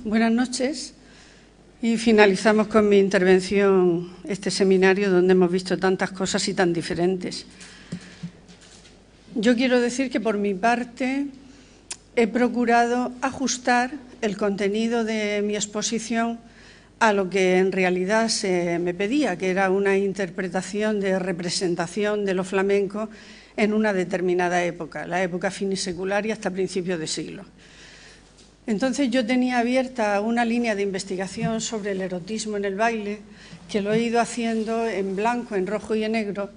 Buenas noches y finalizamos con mi intervención este seminario donde hemos visto tantas cosas y tan diferentes. Yo quiero decir que por mi parte he procurado ajustar el contenido de mi exposición a lo que en realidad se me pedía, que era una interpretación de representación de lo flamenco en una determinada época, la época finisecular y hasta principios de siglo. Entonces yo tenía abierta una línea de investigación sobre el erotismo en el baile, que lo he ido haciendo en blanco, en rojo y en negro,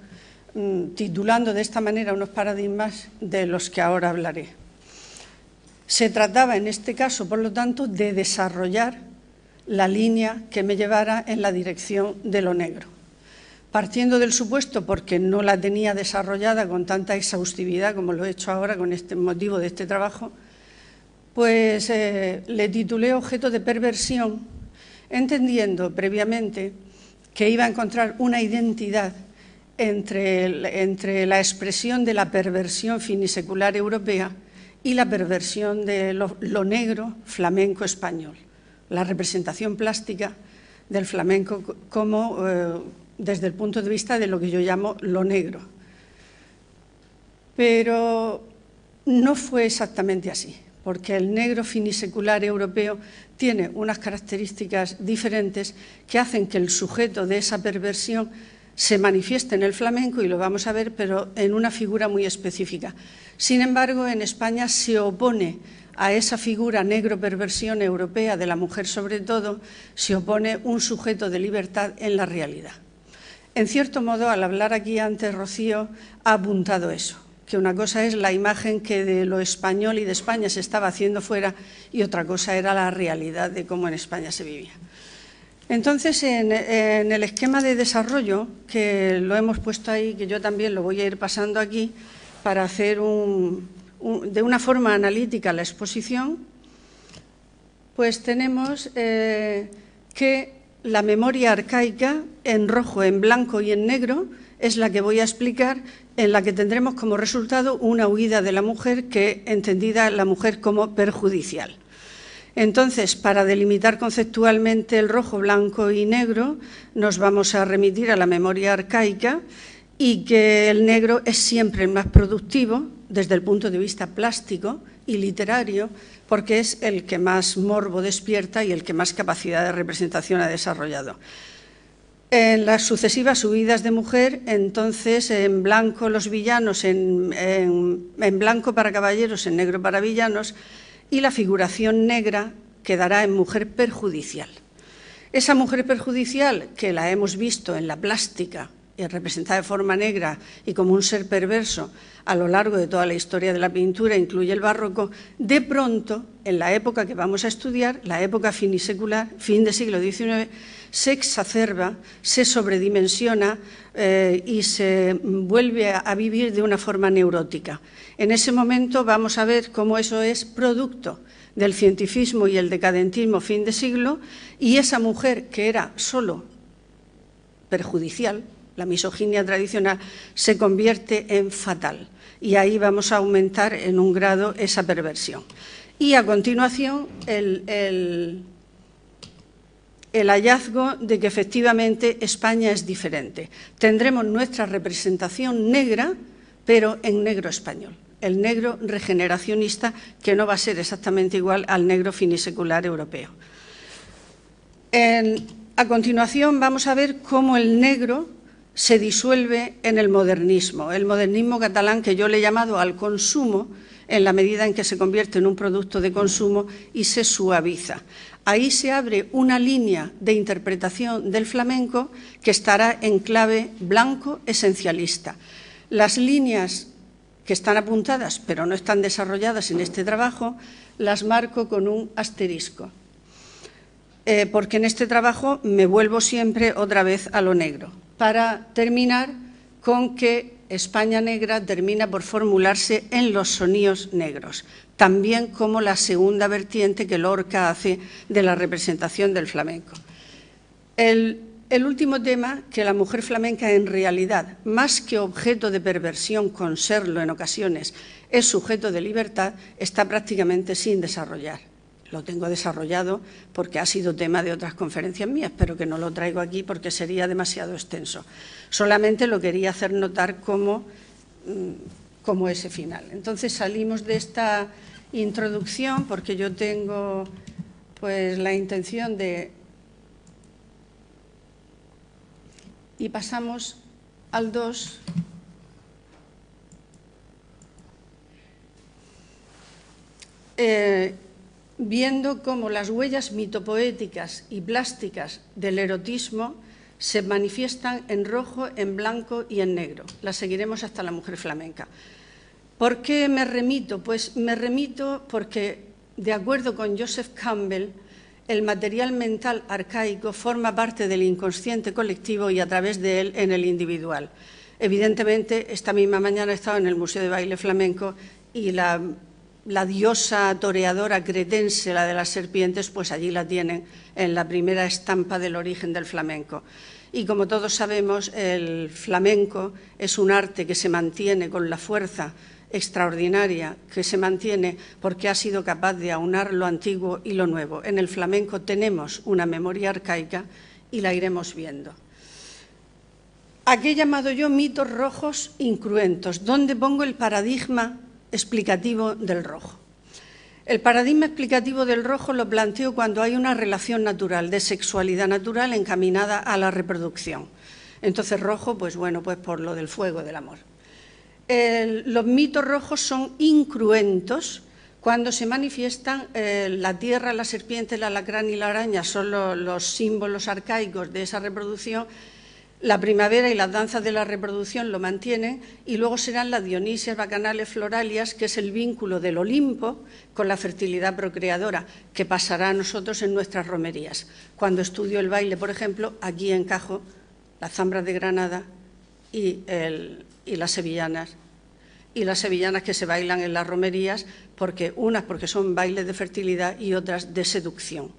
titulando de esta manera unos paradigmas de los que ahora hablaré. Se trataba en este caso, por lo tanto, de desarrollar la línea que me llevara en la dirección de lo negro. Partiendo del supuesto, porque no la tenía desarrollada con tanta exhaustividad como lo he hecho ahora con este motivo de este trabajo, pues le titulé Objeto de perversión, entendiendo previamente que iba a encontrar una identidad entre la expresión de la perversión finisecular europea y la perversión de lo negro flamenco español, la representación plástica del flamenco como desde el punto de vista de lo que yo llamo lo negro. Pero no fue exactamente así, porque el negro finisecular europeo tiene unas características diferentes que hacen que el sujeto de esa perversión se manifieste en el flamenco, y lo vamos a ver, pero en una figura muy específica. Sin embargo, en España se opone a esa figura negro-perversión europea de la mujer, sobre todo, se opone un sujeto de libertad en la realidad. En cierto modo, al hablar aquí antes, Rocío ha apuntado eso, que una cosa es la imagen que de lo español y de España se estaba haciendo fuera y otra cosa era la realidad de cómo en España se vivía. Entonces, en el esquema de desarrollo, que lo hemos puesto ahí, que yo también lo voy a ir pasando aquí, para hacer de una forma analítica la exposición, pues tenemos que la memoria arcaica en rojo, en blanco y en negro es la que voy a explicar, en la que tendremos como resultado una huida de la mujer, que entendida la mujer como perjudicial. Entonces, para delimitar conceptualmente el rojo, blanco y negro, nos vamos a remitir a la memoria arcaica, y que el negro es siempre el más productivo desde el punto de vista plástico y literario, porque es el que más morbo despierta y el que más capacidad de representación ha desarrollado. En las sucesivas subidas de mujer, entonces, en blanco los villanos, en blanco para caballeros, en negro para villanos, y la figuración negra quedará en mujer perjudicial. Esa mujer perjudicial, que la hemos visto en la plástica, representada de forma negra y como un ser perverso a lo largo de toda la historia de la pintura, incluye el barroco, de pronto, en la época que vamos a estudiar, la época finisecular, fin del siglo XIX, se exacerba, se sobredimensiona y se vuelve a vivir de una forma neurótica. En ese momento vamos a ver cómo eso es producto del cientificismo y el decadentismo fin de siglo, y esa mujer que era solo perjudicial, la misoginia tradicional, se convierte en fatal, y ahí vamos a aumentar en un grado esa perversión. Y a continuación el hallazgo de que efectivamente España es diferente. Tendremos nuestra representación negra, pero en negro español, el negro regeneracionista, que no va a ser exactamente igual al negro finisecular europeo. A continuación vamos a ver cómo el negro se disuelve en el modernismo catalán, que yo le he llamado al consumo, en la medida en que se convierte en un producto de consumo y se suaviza. Ahí se abre una línea de interpretación del flamenco que estará en clave blanco esencialista. Las líneas que están apuntadas, pero no están desarrolladas en este trabajo, las marco con un asterisco, porque en este trabajo me vuelvo siempre otra vez a lo negro, para terminar con que España negra termina por formularse en los soníos negros, también como la segunda vertiente que Lorca hace de la representación del flamenco. El último tema, que la mujer flamenca en realidad, más que objeto de perversión con serlo en ocasiones, es sujeto de libertad, está prácticamente sin desarrollar. lo tengo desarrollado porque ha sido tema de otras conferencias mías, pero que no lo traigo aquí porque sería demasiado extenso. Solamente lo quería hacer notar como ese final. Entonces salimos de esta introducción porque yo tengo pues la intención de... Y pasamos al 2. Viendo cómo las huellas mitopoéticas y plásticas del erotismo se manifiestan en rojo, en blanco y en negro. Las seguiremos hasta la mujer flamenca. ¿Por qué me remito? Pues me remito porque, de acuerdo con Joseph Campbell, el material mental arcaico forma parte del inconsciente colectivo y a través de él en el individual. Evidentemente, esta misma mañana he estado en el Museo de Baile Flamenco y la diosa toreadora cretense, la de las serpientes, pues allí la tienen en la primera estampa del origen del flamenco. Y como todos sabemos, el flamenco es un arte que se mantiene con la fuerza extraordinaria, que se mantiene porque ha sido capaz de aunar lo antiguo y lo nuevo. En el flamenco tenemos una memoria arcaica y la iremos viendo. ¿A qué he llamado yo mitos rojos incruentos? ¿Dónde pongo el paradigma explicativo del rojo? El paradigma explicativo del rojo lo planteo cuando hay una relación natural, de sexualidad natural encaminada a la reproducción. Entonces rojo, pues bueno, pues por lo del fuego, del amor. Los mitos rojos son incruentos cuando se manifiestan la tierra, la serpiente, el alacrán y la araña, son los símbolos arcaicos de esa reproducción. La primavera y las danzas de la reproducción lo mantienen y luego serán las Dionisias, bacanales, floralias, que es el vínculo del Olimpo con la fertilidad procreadora, que pasará a nosotros en nuestras romerías. Cuando estudio el baile, por ejemplo, aquí encajo las zambras de Granada y las sevillanas que se bailan en las romerías, unas porque son bailes de fertilidad y otras de seducción,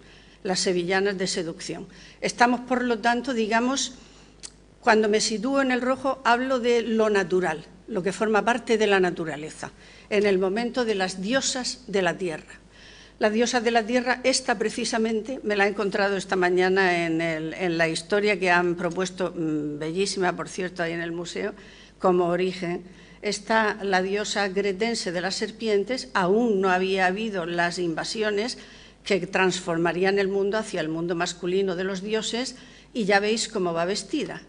las sevillanas de seducción. Estamos, por lo tanto, digamos, cuando me sitúo en el rojo, hablo de lo natural, lo que forma parte de la naturaleza, en el momento de las diosas de la tierra. Las diosas de la tierra, esta precisamente me la he encontrado esta mañana en la historia que han propuesto, bellísima por cierto, ahí en el museo, como origen. Está la diosa cretense de las serpientes, aún no había habido las invasiones que transformarían el mundo hacia el mundo masculino de los dioses, y ya veis cómo va vestida.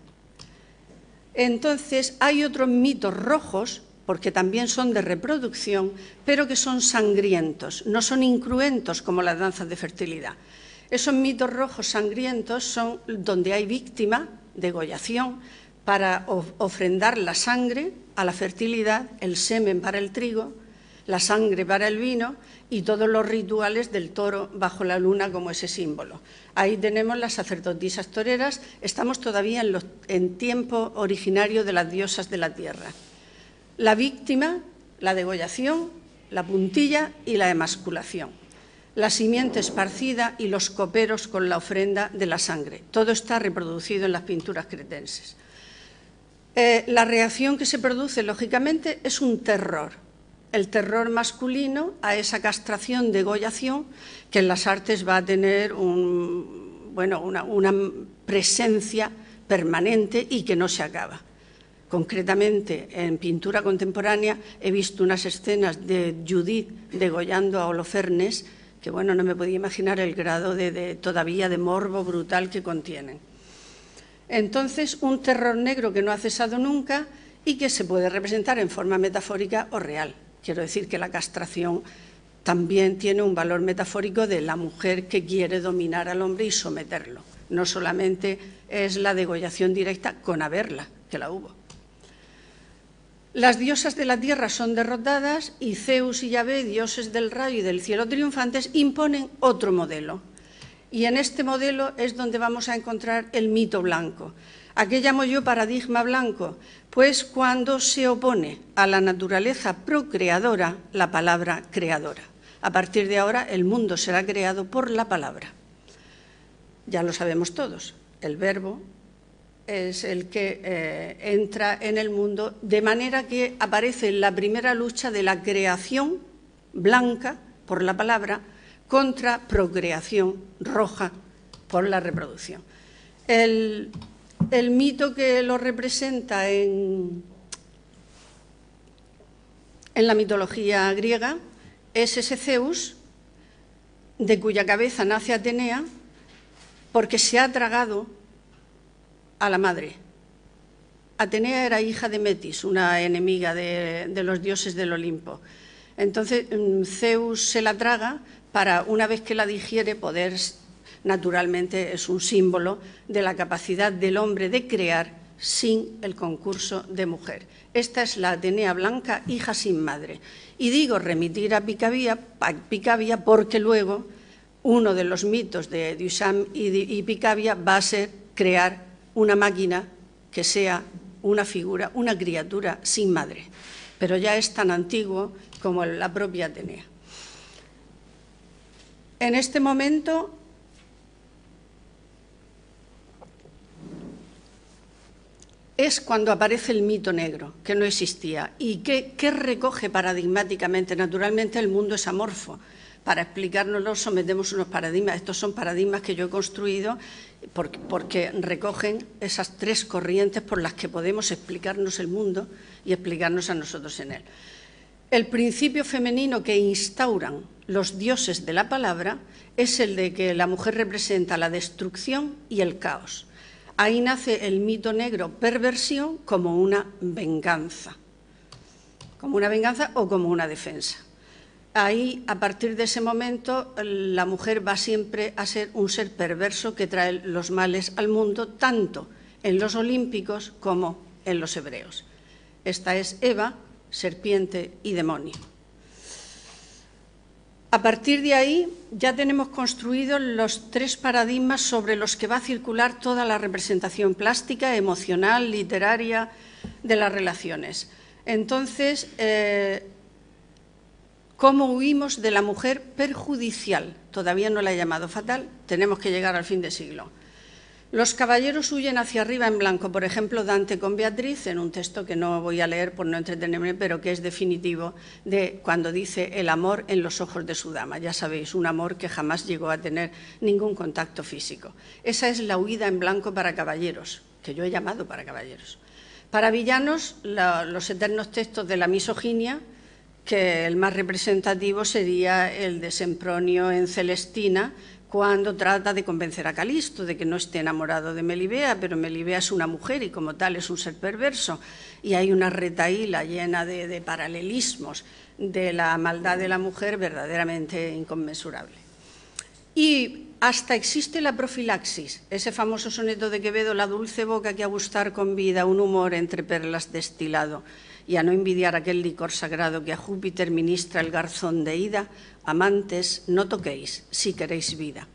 Entonces, hay otros mitos rojos, porque también son de reproducción, pero que son sangrientos, no son incruentos como las danzas de fertilidad. Esos mitos rojos sangrientos son donde hay víctima, degollación, para ofrendar la sangre a la fertilidad, el semen para el trigo, la sangre para el vino y todos los rituales del toro bajo la luna como ese símbolo. Ahí tenemos las sacerdotisas toreras, estamos todavía en tiempo originario de las diosas de la tierra. La víctima, la degollación, la puntilla y la emasculación. La simiente esparcida y los coperos con la ofrenda de la sangre. Todo está reproducido en las pinturas cretenses. La reacción que se produce, lógicamente, es un terror. El terror masculino a esa castración, degollación, que en las artes va a tener una presencia permanente y que no se acaba. Concretamente, en pintura contemporánea he visto unas escenas de Judith degollando a Holofernes, que bueno, no me podía imaginar el grado todavía de morbo brutal que contienen. Entonces, un terror negro que no ha cesado nunca y que se puede representar en forma metafórica o real. Quiero decir que la castración también tiene un valor metafórico de la mujer que quiere dominar al hombre y someterlo. No solamente es la degollación directa con haberla, que la hubo. Las diosas de la tierra son derrotadas y Zeus y Yahvé, dioses del rayo y del cielo triunfantes, imponen otro modelo. Y en este modelo es donde vamos a encontrar el mito blanco. ¿A qué llamo yo paradigma blanco? Pues cuando se opone a la naturaleza procreadora la palabra creadora. A partir de ahora el mundo será creado por la palabra. Ya lo sabemos todos, el verbo es el que entra en el mundo, de manera que aparece la primera lucha de la creación blanca por la palabra contra procreación roja por la reproducción. El mito que lo representa en la mitología griega es ese Zeus, de cuya cabeza nace Atenea, porque se ha tragado a la madre. Atenea era hija de Metis, una enemiga de los dioses del Olimpo. Entonces Zeus se la traga para, una vez que la digiere, poder, naturalmente es un símbolo de la capacidad del hombre de crear sin el concurso de mujer. Esta es la Atenea blanca, hija sin madre. Y digo remitir a Picabia porque luego uno de los mitos de Duchamp y Picabia va a ser crear una máquina que sea una figura, una criatura sin madre, pero ya es tan antiguo como la propia Atenea. En este momento es cuando aparece el mito negro, que no existía. ¿Y qué recoge paradigmáticamente? Naturalmente el mundo es amorfo. Para explicárnoslo sometemos unos paradigmas. Estos son paradigmas que yo he construido porque recogen esas tres corrientes por las que podemos explicarnos el mundo y explicarnos a nosotros en él. El principio femenino que instauran los dioses de la palabra es el de que la mujer representa la destrucción y el caos. Ahí nace el mito negro, perversión, como una venganza o como una defensa. Ahí, a partir de ese momento, la mujer va siempre a ser un ser perverso que trae los males al mundo, tanto en los olímpicos como en los hebreos. Esta es Eva, serpiente y demonio. A partir de ahí ya tenemos construidos los tres paradigmas sobre los que va a circular toda la representación plástica, emocional, literaria de las relaciones. Entonces, ¿cómo huimos de la mujer perjudicial? Todavía no la he llamado fatal, tenemos que llegar al fin de siglo. Los caballeros huyen hacia arriba en blanco, por ejemplo, Dante con Beatriz, en un texto que no voy a leer por no entretenerme, pero que es definitivo, de cuando dice el amor en los ojos de su dama. Ya sabéis, un amor que jamás llegó a tener ningún contacto físico. Esa es la huida en blanco para caballeros, que yo he llamado para caballeros. Para villanos, los eternos textos de la misoginia, que el más representativo sería el de Sempronio en Celestina, cuando trata de convencer a Calisto de que no esté enamorado de Melibea, pero Melibea es una mujer y como tal es un ser perverso. Y hay una retahíla llena de paralelismos de la maldad de la mujer verdaderamente inconmensurable. Y hasta existe la profilaxis, ese famoso soneto de Quevedo, la dulce boca que a gustar convida un humor entre perlas destilado, y a no envidiar aquel licor sagrado que a Júpiter ministra el garzón de ida. Amantes, no toquéis si queréis vida,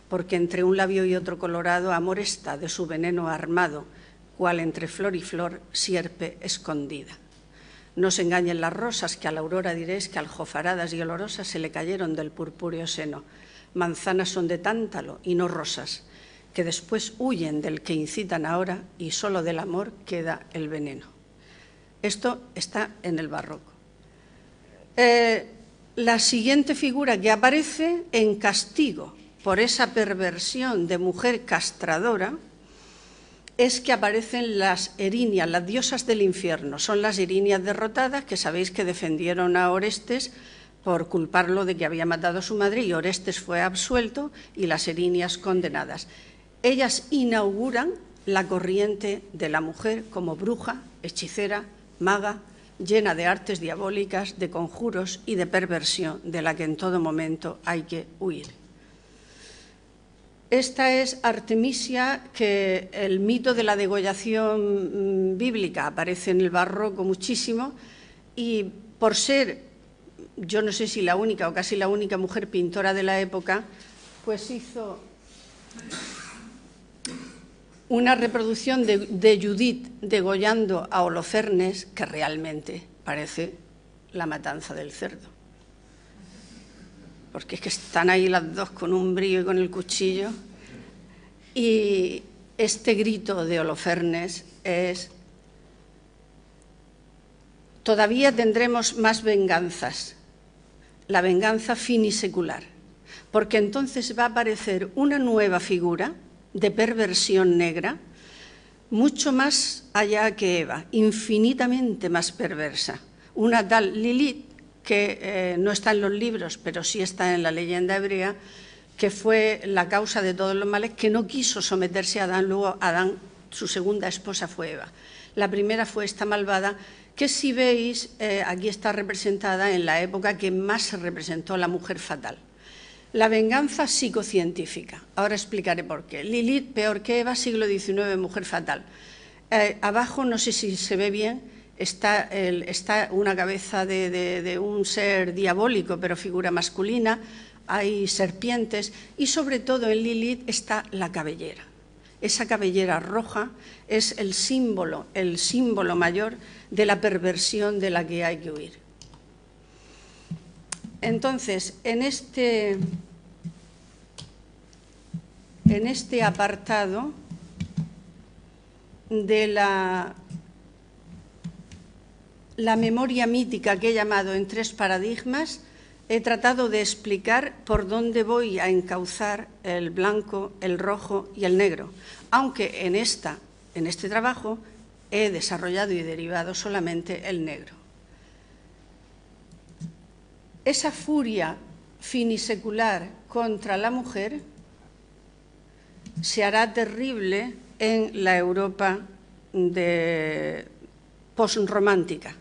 porque entre un labio y otro colorado amor está de su veneno armado, cual entre flor y flor sierpe escondida. No se engañen las rosas, que a la aurora diréis que aljofaradas y olorosas se le cayeron del purpúreo seno. Manzanas son de tántalo y no rosas, que después huyen del que incitan ahora y solo del amor queda el veneno. Esto está en el barroco. La siguiente figura que aparece en castigo por esa perversión de mujer castradora es que aparecen las erinias, las diosas del infierno. Son las erinias derrotadas que sabéis que defendieron a Orestes por culparlo de que había matado a su madre y Orestes fue absuelto y las erinias condenadas. Ellas inauguran la corriente de la mujer como bruja, hechicera, maga, llena de artes diabólicas, de conjuros y de perversión, de la que en todo momento hay que huir. Esta es Artemisia, que el mito de la degollación bíblica aparece en el barroco muchísimo, y por ser, yo no sé si la única o casi la única mujer pintora de la época, pues hizo una reproducción de Judith degollando a Holofernes que realmente parece la matanza del cerdo. Porque es que están ahí las dos con un brío y con el cuchillo. Y este grito de Holofernes es: todavía tendremos más venganzas, la venganza finisecular. porque entonces va a aparecer una nueva figura de perversión negra, mucho más allá que Eva, infinitamente más perversa. Una tal Lilith, que no está en los libros, pero sí está en la leyenda hebrea, que fue la causa de todos los males, que no quiso someterse a Adán, luego Adán, su segunda esposa, fue Eva. La primera fue esta malvada, que si veis, aquí está representada en la época que más se representó la mujer fatal. La venganza psicocientífica. Ahora explicaré por qué. Lilith, peor que Eva, siglo XIX, mujer fatal. Abajo, no sé si se ve bien, está una cabeza de un ser diabólico, pero figura masculina, hay serpientes y sobre todo en Lilith está la cabellera. Esa cabellera roja es el símbolo mayor de la perversión de la que hay que huir. Entonces, en este apartado de la memoria mítica que he llamado en 3 paradigmas, he tratado de explicar por dónde voy a encauzar el blanco, el rojo y el negro, aunque en este trabajo he desarrollado y derivado solamente el negro. Esa furia finisecular contra la mujer se hará terrible en la Europa posromántica.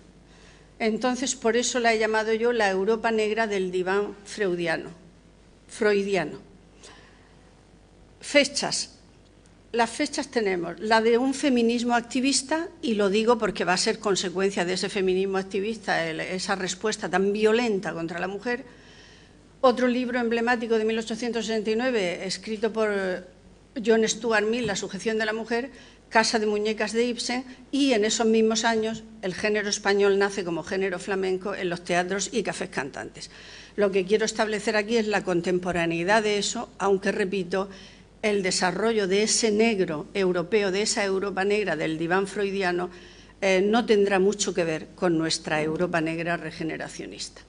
Entonces, por eso la he llamado yo la Europa negra del diván freudiano. Fechas. Las fechas tenemos la de un feminismo activista, y lo digo porque va a ser consecuencia de ese feminismo activista, esa respuesta tan violenta contra la mujer. Otro libro emblemático de 1869, escrito por John Stuart Mill, La sujeción de la mujer, Casa de muñecas de Ibsen, y en esos mismos años el género español nace como género flamenco en los teatros y cafés cantantes. Lo que quiero establecer aquí es la contemporaneidad de eso, aunque, repito, el desarrollo de ese negro europeo, de esa Europa negra del diván freudiano, no tendrá mucho que ver con nuestra Europa negra regeneracionista.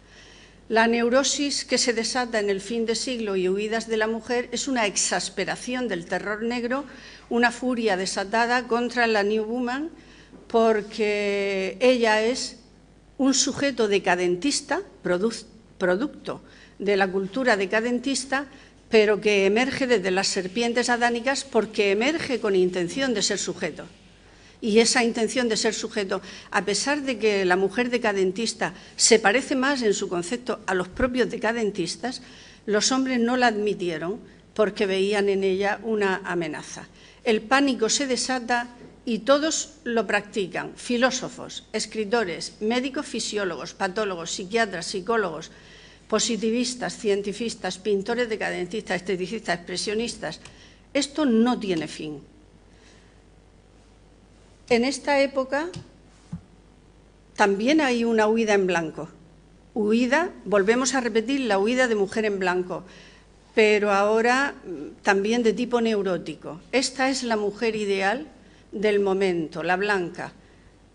La neurosis que se desata en el fin de siglo y huidas de la mujer es una exasperación del terror negro, una furia desatada contra la New Woman, porque ella es un sujeto decadentista, producto de la cultura decadentista, pero que emerge desde las serpientes adánicas porque emerge con intención de ser sujeto. Y esa intención de ser sujeto, a pesar de que la mujer decadentista se parece más en su concepto a los propios decadentistas, los hombres no la admitieron porque veían en ella una amenaza. El pánico se desata y todos lo practican: filósofos, escritores, médicos, fisiólogos, patólogos, psiquiatras, psicólogos, positivistas, científicos, pintores decadentistas, esteticistas, expresionistas. Esto no tiene fin. En esta época también hay una huida en blanco. Volvemos a repetir, la huida de mujer en blanco, pero ahora también de tipo neurótico. Esta es la mujer ideal del momento, la blanca.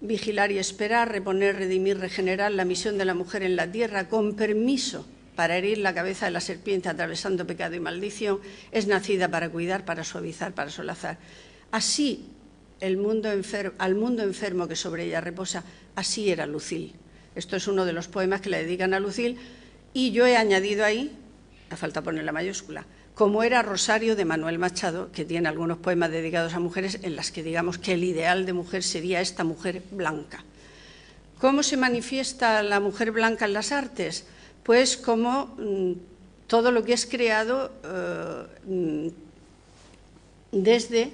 Vigilar y esperar, reponer, redimir, regenerar, la misión de la mujer en la tierra, con permiso para herir la cabeza de la serpiente atravesando pecado y maldición, es nacida para cuidar, para suavizar, para solazar. Así, al mundo enfermo que sobre ella reposa, así era Lucille. Esto es uno de los poemas que le dedican a Lucille, y yo he añadido ahí, a falta poner la mayúscula, como era Rosario de Manuel Machado, que tiene algunos poemas dedicados a mujeres en las que digamos que el ideal de mujer sería esta mujer blanca. ¿Cómo se manifiesta la mujer blanca en las artes? Pues como todo lo que es creado desde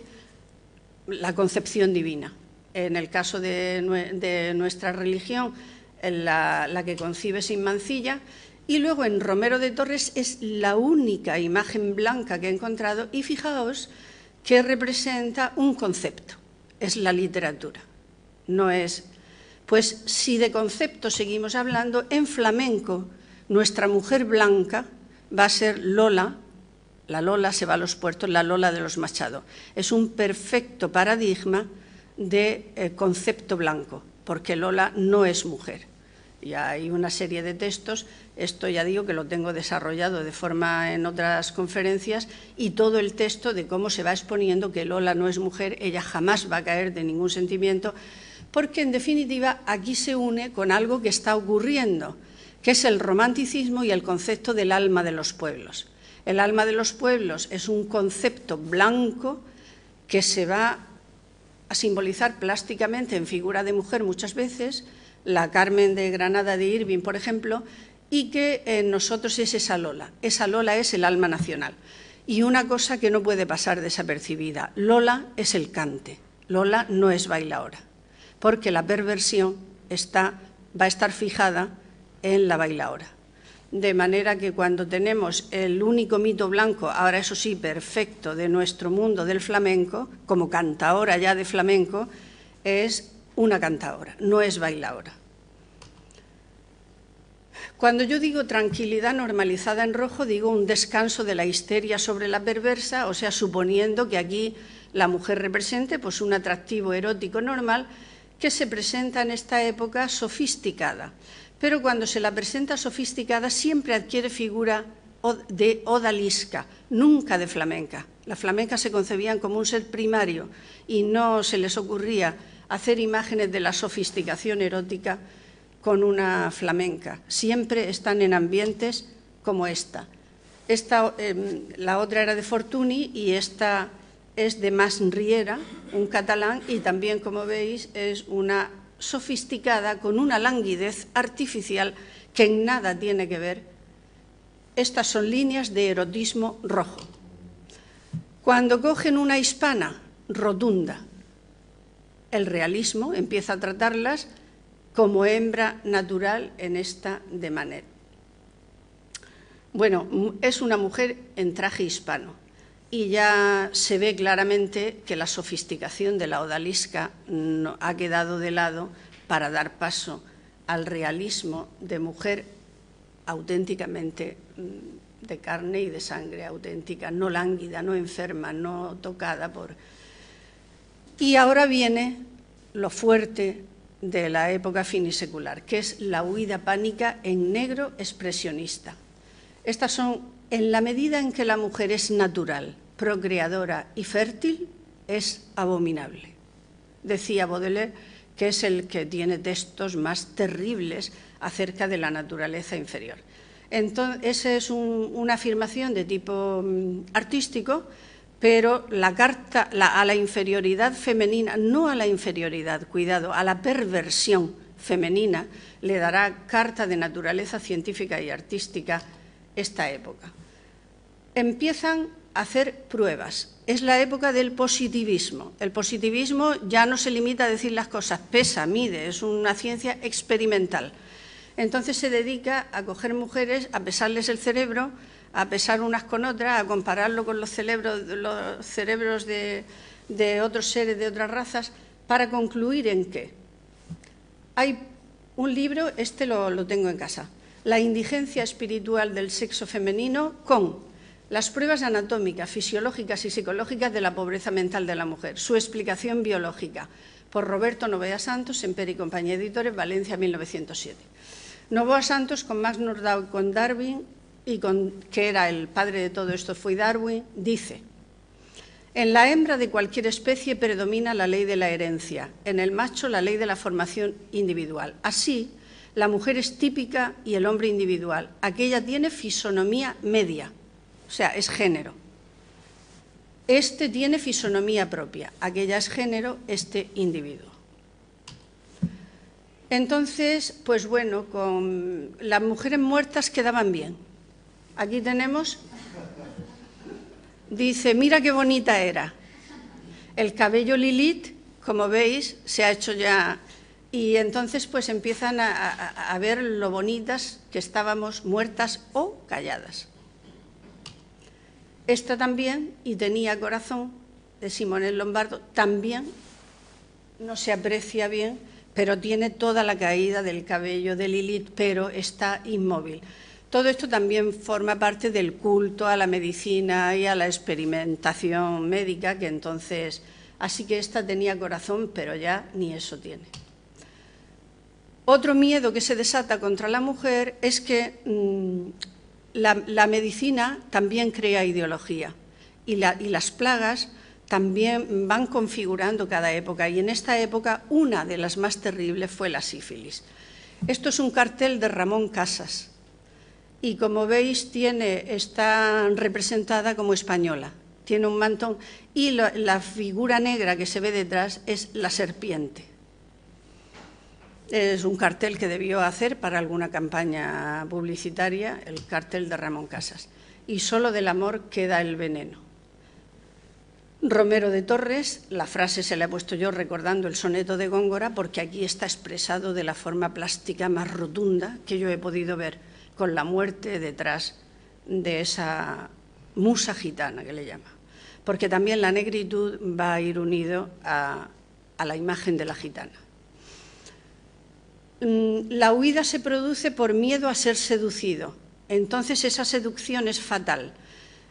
la concepción divina. En el caso de nuestra religión, la que concibe sin mancilla, y luego en Romero de Torres es la única imagen blanca que he encontrado, y fijaos que representa un concepto, es la literatura, no es... Pues si de concepto seguimos hablando, en flamenco nuestra mujer blanca va a ser Lola. La Lola se va a los puertos, la Lola de los Machado. Es un perfecto paradigma de concepto blanco, porque Lola no es mujer. ya hay una serie de textos, esto ya digo que lo tengo desarrollado de forma en otras conferencias, y todo el texto de cómo se va exponiendo que Lola no es mujer, ella jamás va a caer de ningún sentimiento, porque en definitiva aquí se une con algo que está ocurriendo, que es el romanticismo y el concepto del alma de los pueblos. El alma de los pueblos es un concepto blanco que se va a simbolizar plásticamente en figura de mujer muchas veces, la Carmen de Granada de Irving, por ejemplo, y que en nosotros es esa Lola es el alma nacional. Y una cosa que no puede pasar desapercibida, Lola es el cante, Lola no es bailaora, porque la perversión va a estar fijada en la bailaora. De manera que cuando tenemos el único mito blanco, ahora eso sí, perfecto, de nuestro mundo del flamenco, como cantaora ya de flamenco, es una cantaora, no es bailaora. Cuando yo digo tranquilidad normalizada en rojo, digo un descanso de la histeria sobre la perversa, o sea, suponiendo que aquí la mujer represente pues, un atractivo erótico normal que se presenta en esta época sofisticada. Pero cuando se la presenta sofisticada siempre adquiere figura de odalisca, nunca de flamenca. Las flamencas se concebían como un ser primario y no se les ocurría hacer imágenes de la sofisticación erótica con una flamenca. Siempre están en ambientes como esta. La otra era de Fortuny y esta es de Mas Riera, un catalán, y también, como veis, es una sofisticada con una languidez artificial que en nada tiene que ver. Estas son líneas de erotismo rojo. Cuando cogen una hispana, rotunda, el realismo empieza a tratarlas como hembra natural en esta de Manet. Bueno, es una mujer en traje hispano y ya se ve claramente que la sofisticación de la odalisca ha quedado de lado para dar paso al realismo de mujer auténticamente de carne y de sangre auténtica, no lánguida, no enferma, no tocada por... Y ahora viene lo fuerte de la época finisecular, que es la huida pánica en negro expresionista. Estas son, en la medida en que la mujer es natural, procreadora y fértil, es abominable. Decía Baudelaire que es el que tiene textos más terribles acerca de la naturaleza inferior. Entonces, esa es una afirmación de tipo artístico, pero la carta a la inferioridad femenina, no a la inferioridad, cuidado, a la perversión femenina, le dará carta de naturaleza científica y artística esta época. Empiezan a hacer pruebas. Es la época del positivismo. El positivismo ya no se limita a decir las cosas, pesa, mide, es una ciencia experimental. Entonces se dedica a coger mujeres, a pesarles el cerebro, a pesar unas con otras, a compararlo con los cerebros de otros seres de otras razas, para concluir en que hay un libro, este lo tengo en casa, La indigencia espiritual del sexo femenino con las pruebas anatómicas, fisiológicas y psicológicas de la pobreza mental de la mujer, su explicación biológica, por Roberto Novoa Santos, Semper y Compañía Editores, Valencia, 1907. Novoa Santos, con Max Nordau y con Darwin, que era el padre de todo esto, fue Darwin, dice: en la hembra de cualquier especie predomina la ley de la herencia, en el macho la ley de la formación individual. Así, la mujer es típica y el hombre individual. Aquella tiene fisonomía media, o sea, es género. Este tiene fisonomía propia, aquella es género, este individuo. Entonces, pues bueno, con las mujeres muertas quedaban bien. Aquí tenemos, dice, mira qué bonita era. El cabello Lilith, como veis, se ha hecho ya, y entonces pues empiezan a ver lo bonitas que estábamos muertas o calladas. Esta también, y tenía corazón, de Simonel Lombardo, también no se aprecia bien, pero tiene toda la caída del cabello de Lilith, pero está inmóvil. Todo esto también forma parte del culto a la medicina y a la experimentación médica, que entonces, así que esta tenía corazón, pero ya ni eso tiene. Otro miedo que se desata contra la mujer es que la medicina también crea ideología y las plagas también van configurando cada época, y en esta época una de las más terribles fue la sífilis. Esto es un cartel de Ramón Casas y, como veis, está representada como española. Tiene un mantón y la figura negra que se ve detrás es la serpiente. Es un cartel que debió hacer para alguna campaña publicitaria, el cartel de Ramón Casas. Y solo del amor queda el veneno. Romero de Torres, la frase se la he puesto yo recordando el soneto de Góngora, porque aquí está expresado de la forma plástica más rotunda que yo he podido ver, con la muerte detrás de esa musa gitana que le llama. Porque también la negritud va a ir unido a la imagen de la gitana. La huida se produce por miedo a ser seducido. Entonces esa seducción es fatal.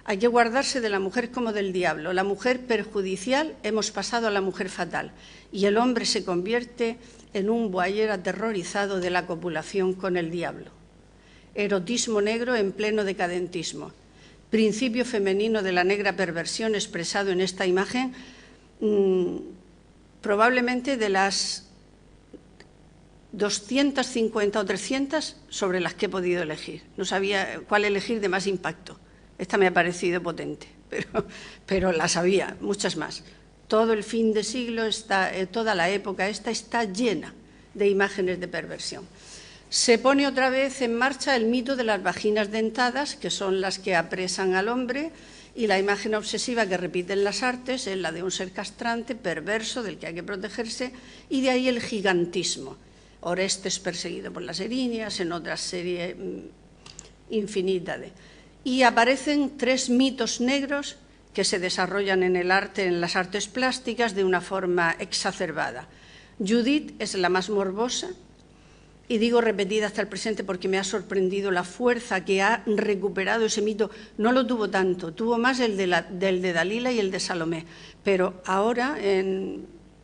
Hay que guardarse de la mujer como del diablo. La mujer perjudicial, hemos pasado a la mujer fatal. Y el hombre se convierte en un voyeur aterrorizado de la copulación con el diablo. Erotismo negro en pleno decadentismo. Principio femenino de la negra perversión expresado en esta imagen, probablemente de las 250 o 300 sobre las que he podido elegir. No sabía cuál elegir de más impacto. Esta me ha parecido potente, pero las había, muchas más. Todo el fin de siglo, toda la época esta está llena de imágenes de perversión. Se pone otra vez en marcha el mito de las vaginas dentadas, que son las que apresan al hombre, y la imagen obsesiva que repiten las artes es la de un ser castrante, perverso, del que hay que protegerse, y de ahí el gigantismo. Orestes perseguido por las erinias, en otra serie infinita de... Y aparecen 3 mitos negros que se desarrollan en el arte, en las artes plásticas, de una forma exacerbada. Judith es la más morbosa, y digo repetida hasta el presente porque me ha sorprendido la fuerza que ha recuperado ese mito. No lo tuvo tanto, tuvo más el de Dalila y el de Salomé, pero ahora,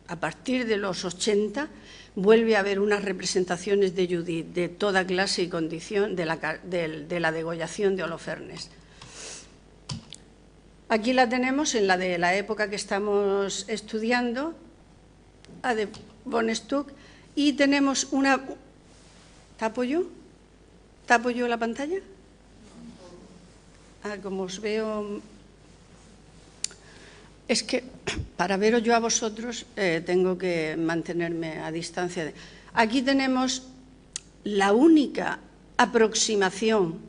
a partir de los 80, vuelve a haber unas representaciones de Judith de toda clase y condición de la degollación de Holofernes. Aquí la tenemos en la de la época que estamos estudiando, a de von Stuck, y tenemos una... ¿Tapo yo? ¿Tapo yo la pantalla? Como os veo... Es que para veros yo a vosotros tengo que mantenerme a distancia. Aquí tenemos la única aproximación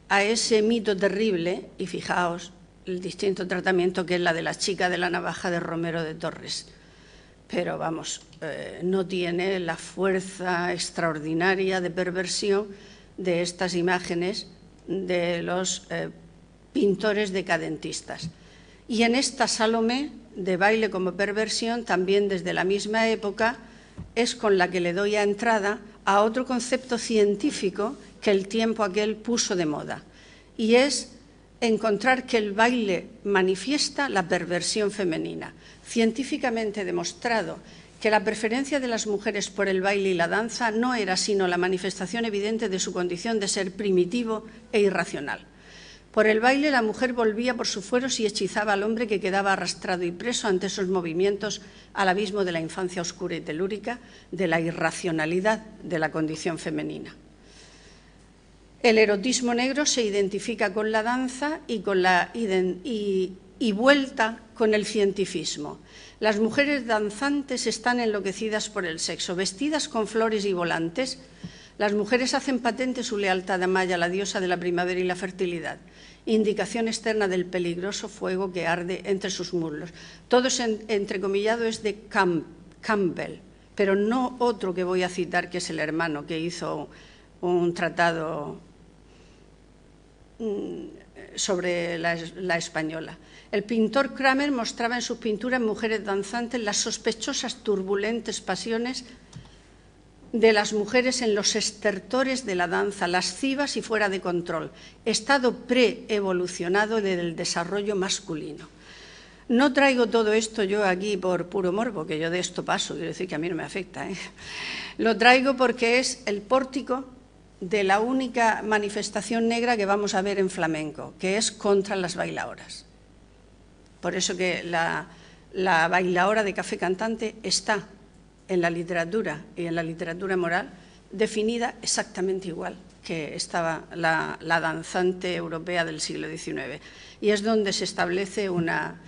a ese mito terrible, y fijaos el distinto tratamiento que es la de la chica de la navaja de Romero de Torres. Pero vamos, no tiene la fuerza extraordinaria de perversión de estas imágenes de los pintores decadentistas. Y en esta Salomé, de baile como perversión, también desde la misma época, es con la que le doy entrada a otro concepto científico que el tiempo aquel puso de moda, y es encontrar que el baile manifiesta la perversión femenina. Científicamente demostrado que la preferencia de las mujeres por el baile y la danza no era sino la manifestación evidente de su condición de ser primitivo e irracional. Por el baile la mujer volvía por sus fueros y hechizaba al hombre, que quedaba arrastrado y preso ante esos movimientos al abismo de la infancia oscura y telúrica, de la irracionalidad de la condición femenina. El erotismo negro se identifica con la danza y vuelta con el cientifismo. Las mujeres danzantes están enloquecidas por el sexo, vestidas con flores y volantes. Las mujeres hacen patente su lealtad a Maya, la diosa de la primavera y la fertilidad, indicación externa del peligroso fuego que arde entre sus muslos. Todo ese entrecomillado es de Campbell, pero no otro que voy a citar, que es el hermano, que hizo un tratado sobre la española. El pintor Kramer mostraba en sus pinturas mujeres danzantes las sospechosas, turbulentes pasiones de las mujeres en los estertores de la danza, lascivas y fuera de control, estado pre-evolucionado del desarrollo masculino. No traigo todo esto yo aquí por puro morbo, que yo de esto paso, quiero decir que a mí no me afecta, ¿eh? Lo traigo porque es el pórtico de la única manifestación negra que vamos a ver en flamenco, que es contra las bailaoras. Por eso que la bailaora de café cantante está en la literatura y en la literatura moral definida exactamente igual que estaba la danzante europea del siglo XIX. Y es donde se establece una...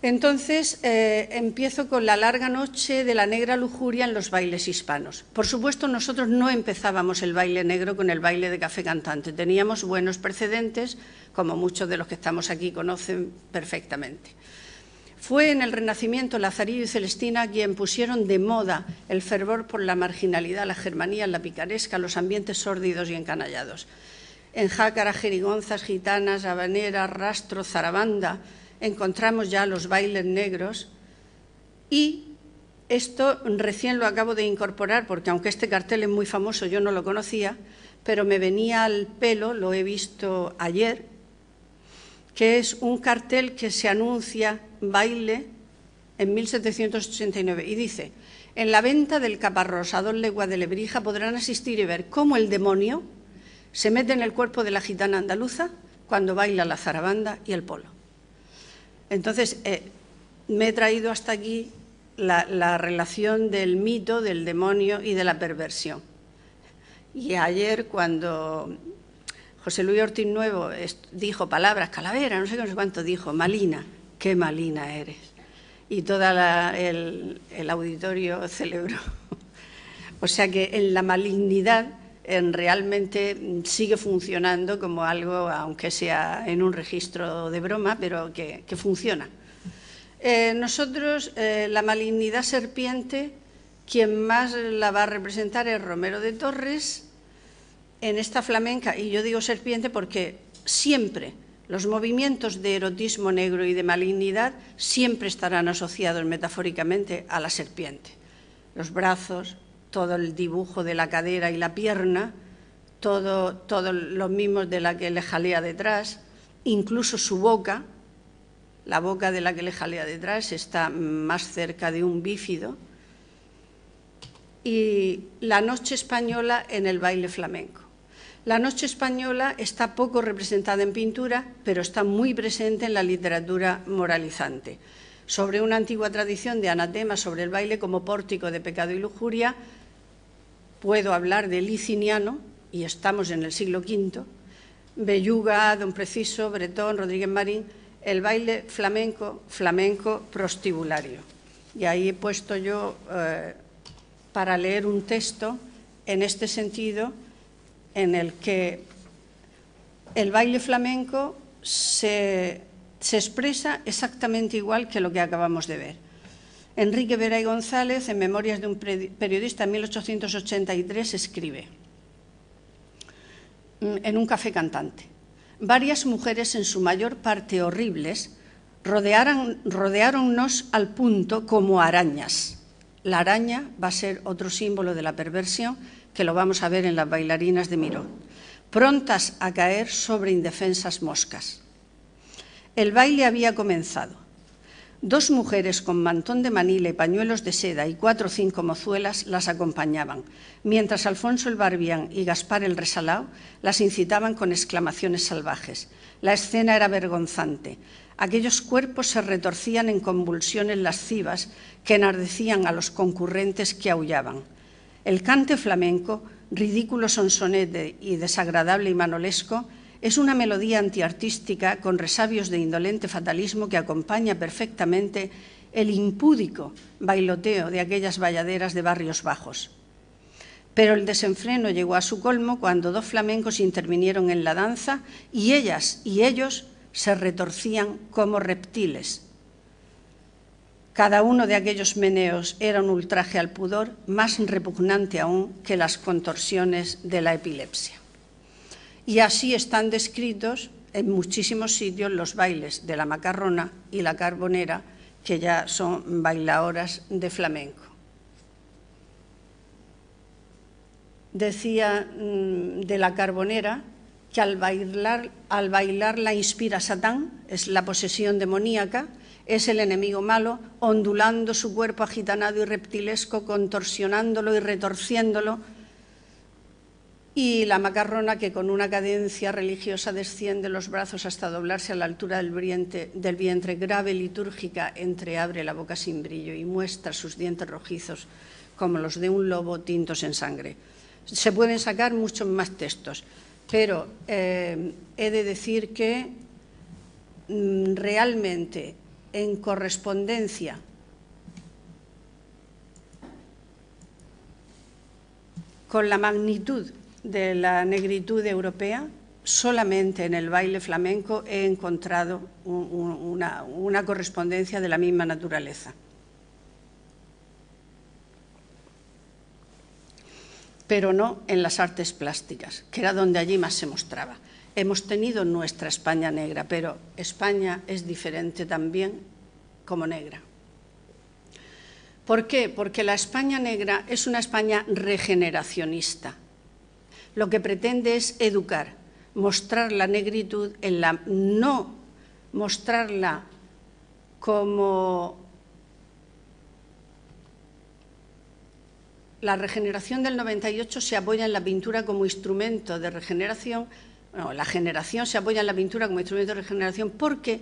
Entonces, empiezo con la larga noche de la negra lujuria en los bailes hispanos. Por supuesto, nosotros no empezábamos el baile negro con el baile de café cantante. Teníamos buenos precedentes, como muchos de los que estamos aquí conocen perfectamente. Fue en el Renacimiento Lazarillo y Celestina quien pusieron de moda el fervor por la marginalidad, la germanía, la picaresca, los ambientes sórdidos y encanallados. En jácaras, jerigonzas, gitanas, habaneras, rastro, zarabanda, encontramos ya los bailes negros y esto recién lo acabo de incorporar porque aunque este cartel es muy famoso yo no lo conocía, pero me venía al pelo, lo he visto ayer, que es un cartel que se anuncia baile en 1789 y dice: en la venta del Caparrós a 2 leguas de Lebrija podrán asistir y ver cómo el demonio se mete en el cuerpo de la gitana andaluza cuando baila la zarabanda y el polo. Entonces, me he traído hasta aquí la relación del mito, del demonio y de la perversión. Y ayer, cuando José Luis Ortiz Nuevo dijo palabras, calavera, no sé cuánto dijo, malina, qué malina eres. Y todo el auditorio celebró. O sea que en la malignidad realmente sigue funcionando como algo, aunque sea en un registro de broma, pero que funciona. Nosotros, la malignidad serpiente, quien más la va a representar es Romero de Torres en esta flamenca, y yo digo serpiente porque siempre los movimientos de erotismo negro y de malignidad siempre estarán asociados metafóricamente a la serpiente. Los brazos, todo el dibujo de la cadera y la pierna, todos los mimos de la que le jalea detrás, incluso su boca, la boca de la que le jalea detrás está más cerca de un bífido, y la noche española en el baile flamenco. La noche española está poco representada en pintura, pero está muy presente en la literatura moralizante. Sobre una antigua tradición de anatema sobre el baile como pórtico de pecado y lujuria, puedo hablar de Liciniano, y estamos en el siglo V, Belluga, Don Preciso, Bretón, Rodríguez Marín, el baile flamenco prostibulario. Y ahí he puesto yo, para leer un texto en este sentido, en el que el baile flamenco se expresa exactamente igual que lo que acabamos de ver. Enrique Vera y González, en Memorias de un periodista en 1883, escribe en un café cantante: varias mujeres, en su mayor parte horribles, rodeáronnos al punto como arañas. La araña va a ser otro símbolo de la perversión, que lo vamos a ver en las bailarinas de Miró, prontas a caer sobre indefensas moscas. El baile había comenzado. 2 mujeres con mantón de Manila y pañuelos de seda y 4 o 5 mozuelas las acompañaban, mientras Alfonso el Barbián y Gaspar el Resalao las incitaban con exclamaciones salvajes. La escena era vergonzante. Aquellos cuerpos se retorcían en convulsiones lascivas que enardecían a los concurrentes que aullaban. El cante flamenco, ridículo sonsonete y desagradable y manolesco, es una melodía antiartística con resabios de indolente fatalismo que acompaña perfectamente el impúdico bailoteo de aquellas bayaderas de barrios bajos. Pero el desenfreno llegó a su colmo cuando 2 flamencos intervinieron en la danza y ellas y ellos se retorcían como reptiles. Cada uno de aquellos meneos era un ultraje al pudor más repugnante aún que las contorsiones de la epilepsia. Y así están descritos en muchísimos sitios los bailes de la macarrona y la carbonera, que ya son bailaoras de flamenco. Decía de la carbonera que al bailar la inspira Satán, es la posesión demoníaca, es el enemigo malo, ondulando su cuerpo agitanado y reptilesco, contorsionándolo y retorciéndolo, y la macarrona que con una cadencia religiosa desciende los brazos hasta doblarse a la altura del vientre, grave, litúrgica, entreabre la boca sin brillo y muestra sus dientes rojizos como los de un lobo tintos en sangre. Se pueden sacar muchos más textos, pero he de decir que realmente en correspondencia con la magnitud de la negritud europea, solamente en el baile flamenco he encontrado una correspondencia de la misma naturaleza. Pero no en las artes plásticas, que era donde allí más se mostraba. Hemos tenido nuestra España negra, pero España es diferente también como negra. ¿Por qué? Porque la España negra es una España regeneracionista. Lo que pretende es educar, mostrar la negritud, no mostrarla como la regeneración del 98 se apoya en la pintura como instrumento de regeneración. No, la generación se apoya en la pintura como instrumento de regeneración porque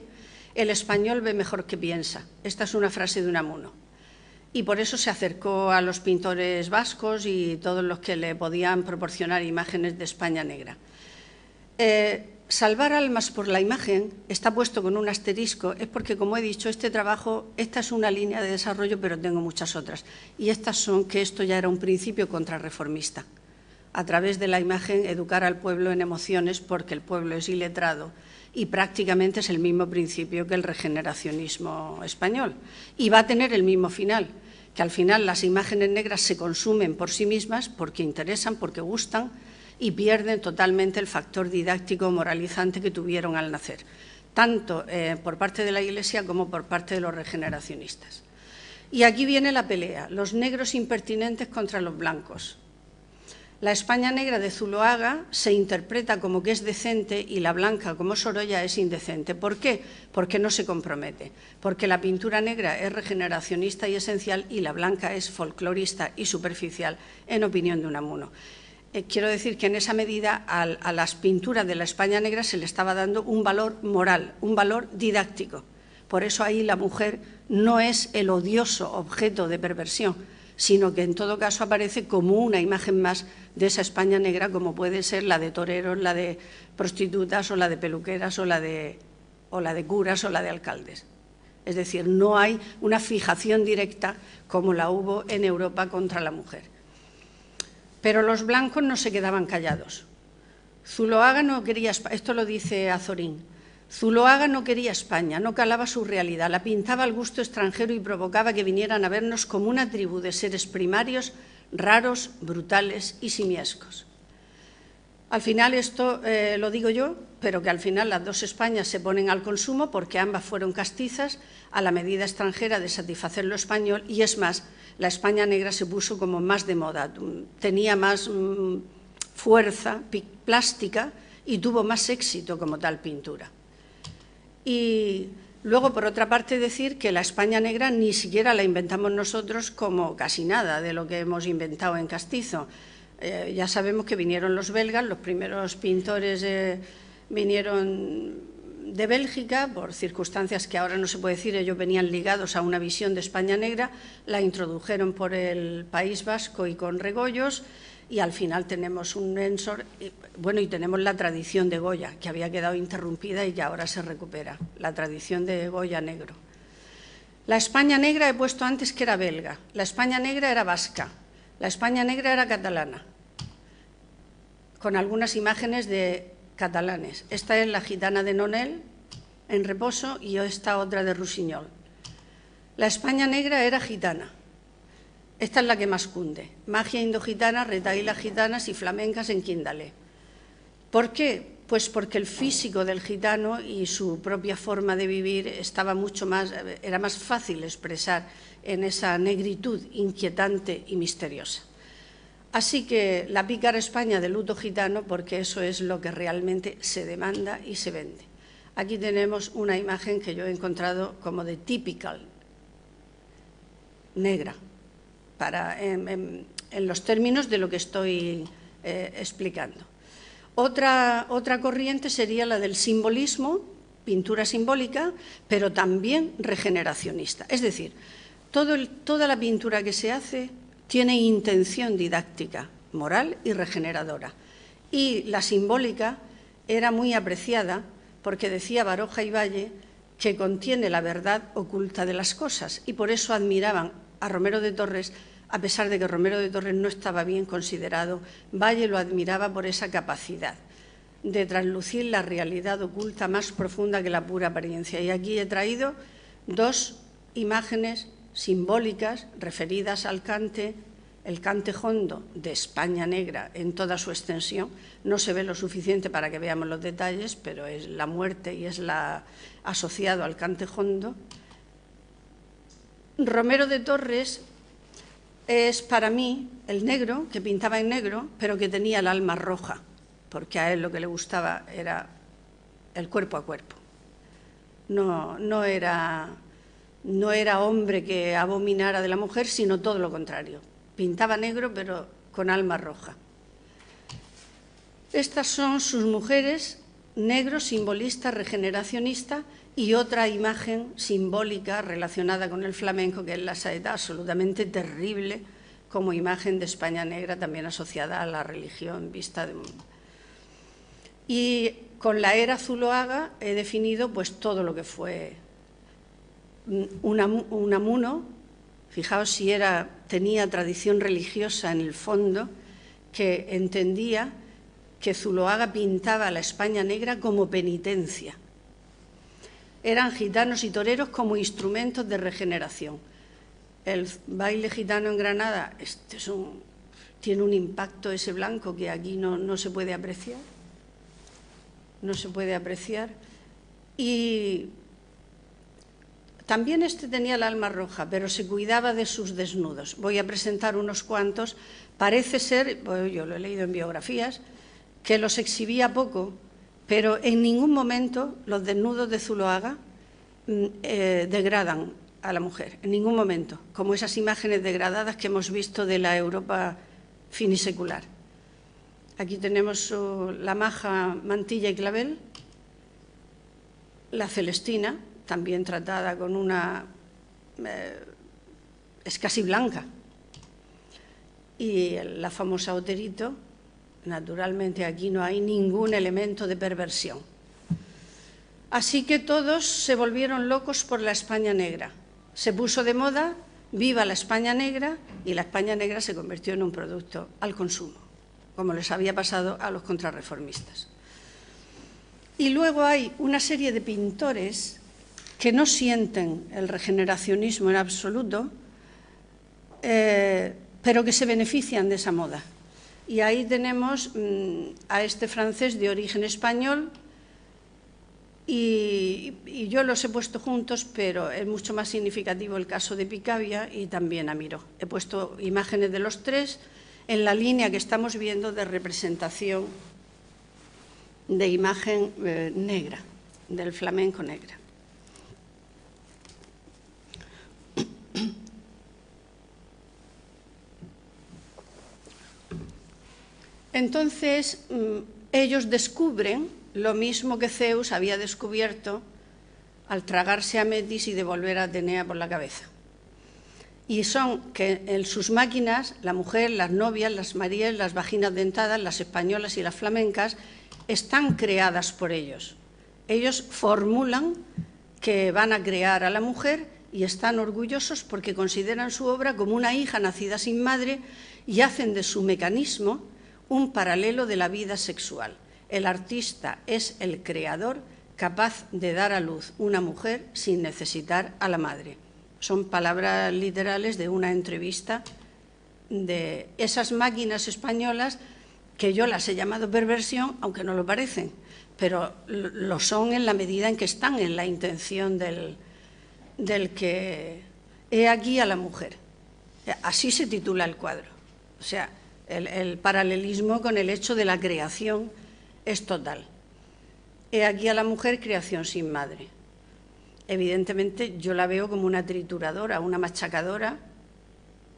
el español ve mejor que piensa. Esta es una frase de Unamuno. Y por eso se acercó a los pintores vascos y todos los que le podían proporcionar imágenes de España negra. Salvar almas por la imagen está puesto con un asterisco, es porque, como he dicho, este trabajo, esta es una línea de desarrollo, pero tengo muchas otras. Y estas son que esto ya era un principio contrarreformista. A través de la imagen, educar al pueblo en emociones, porque el pueblo es iletrado y prácticamente es el mismo principio que el regeneracionismo español. Y va a tener el mismo final, que al final las imágenes negras se consumen por sí mismas, porque interesan, porque gustan, y pierden totalmente el factor didáctico moralizante que tuvieron al nacer, tanto por parte de la Iglesia como por parte de los regeneracionistas. Y aquí viene la pelea, los negros impertinentes contra los blancos. La España negra de Zuloaga se interpreta como que es decente y la blanca, como Sorolla, es indecente. ¿Por qué? Porque no se compromete, porque la pintura negra es regeneracionista y esencial y la blanca es folclorista y superficial, en opinión de Unamuno. Quiero decir que en esa medida a las pinturas de la España negra se le estaba dando un valor moral, un valor didáctico. Por eso ahí la mujer no es el odioso objeto de perversión, sino que en todo caso aparece como una imagen más de esa España negra, como puede ser la de toreros, la de prostitutas o la de peluqueras o la de curas o la de alcaldes. Es decir, no hay una fijación directa como la hubo en Europa contra la mujer. Pero los blancos no se quedaban callados. Zuloaga no quería, esto lo dice Azorín, Zuloaga no quería España, no calaba su realidad, la pintaba al gusto extranjero y provocaba que vinieran a vernos como una tribu de seres primarios, raros, brutales y simiescos. Al final esto lo digo yo, pero que al final las dos Españas se ponen al consumo porque ambas fueron castizas a la medida extranjera de satisfacer lo español y es más, la España negra se puso como más de moda, tenía más fuerza plástica y tuvo más éxito como tal pintura. Y luego, por otra parte, decir que la España negra ni siquiera la inventamos nosotros como casi nada de lo que hemos inventado en castizo. Ya sabemos que vinieron los belgas, los primeros pintores vinieron de Bélgica, por circunstancias que ahora no se puede decir, ellos venían ligados a una visión de España negra, la introdujeron por el País Vasco y con Regoyos, y al final tenemos un Ensor, bueno, y tenemos la tradición de Goya, que había quedado interrumpida y que ahora se recupera, la tradición de Goya negro. La España negra he puesto antes que era belga, la España negra era vasca, la España negra era catalana, con algunas imágenes de catalanes. Esta es la gitana de Nonel, en reposo, y esta otra de Rusiñol. La España negra era gitana. Esta es la que más cunde. Magia indogitana, retahílas gitanas y flamencas en Quíndale. ¿Por qué? Pues porque el físico del gitano y su propia forma de vivir estaba mucho más, era más fácil expresar en esa negritud inquietante y misteriosa. Así que la pícara España de luto gitano, porque eso es lo que realmente se demanda y se vende. Aquí tenemos una imagen que yo he encontrado como de typical, negra, en los términos de lo que estoy explicando. Otra corriente sería la del simbolismo, pintura simbólica, pero también regeneracionista. Es decir, toda la pintura que se hace tiene intención didáctica, moral y regeneradora. Y la simbólica era muy apreciada porque decía Baroja y Valle que contiene la verdad oculta de las cosas, y por eso admiraban a Romero de Torres, a pesar de que Romero de Torres no estaba bien considerado. Valle lo admiraba por esa capacidad de traslucir la realidad oculta más profunda que la pura apariencia. Y aquí he traído dos imágenes simbólicas referidas al cante, el cante jondo de España negra en toda su extensión. No se ve lo suficiente para que veamos los detalles, pero es la muerte y es asociado al cante jondo. Romero de Torres es para mí el negro, que pintaba en negro, pero que tenía el alma roja, porque a él lo que le gustaba era el cuerpo a cuerpo. No era hombre que abominara de la mujer, sino todo lo contrario. Pintaba negro, pero con alma roja. Estas son sus mujeres, negro, simbolista, regeneracionista, y otra imagen simbólica relacionada con el flamenco, que es la saeta, absolutamente terrible, como imagen de España negra, también asociada a la religión vista de mundo. Y con la era Zuloaga he definido pues todo lo que fue Unamuno. Fijaos si tenía tradición religiosa en el fondo, que entendía que Zuloaga pintaba a la España negra como penitencia. Eran gitanos y toreros como instrumentos de regeneración. El baile gitano en Granada tiene un impacto ese blanco que aquí no se puede apreciar. No se puede apreciar. Y también tenía el alma roja, pero se cuidaba de sus desnudos. Voy a presentar unos cuantos. Parece ser, pues yo lo he leído en biografías, que los exhibía poco, pero en ningún momento los desnudos de Zuloaga degradan a la mujer, en ningún momento, como esas imágenes degradadas que hemos visto de la Europa finisecular. Aquí tenemos la maja, mantilla y clavel, la Celestina, también tratada con es casi blanca, y la famosa Oterito. Naturalmente aquí no hay ningún elemento de perversión. Así que todos se volvieron locos por la España negra. Se puso de moda, viva la España negra, y la España negra se convirtió en un producto al consumo, como les había pasado a los contrarreformistas. Y luego hay una serie de pintores que no sienten el regeneracionismo en absoluto, pero que se benefician de esa moda. Y ahí tenemos a este francés de origen español, y yo los he puesto juntos, pero es mucho más significativo el caso de Picabia y también a Miró. He puesto imágenes de los tres en la línea que estamos viendo de representación de imagen negra, del flamenco negra. Entonces, ellos descubren lo mismo que Zeus había descubierto al tragarse a Metis y devolver a Atenea por la cabeza. Y son que en sus máquinas, la mujer, las novias, las marías, las vaginas dentadas, las españolas y las flamencas, están creadas por ellos. Ellos formulan que van a crear a la mujer y están orgullosos porque consideran su obra como una hija nacida sin madre y hacen de su mecanismo un paralelo de la vida sexual. El artista es el creador capaz de dar a luz una mujer sin necesitar a la madre. Son palabras literales de una entrevista de esas máquinas españolas que yo las he llamado perversión, aunque no lo parecen, pero lo son en la medida en que están en la intención del que he aquí a la mujer. Así se titula el cuadro. O sea, El paralelismo con el hecho de la creación es total. He aquí a la mujer creación sin madre. Evidentemente yo la veo como una trituradora, una machacadora,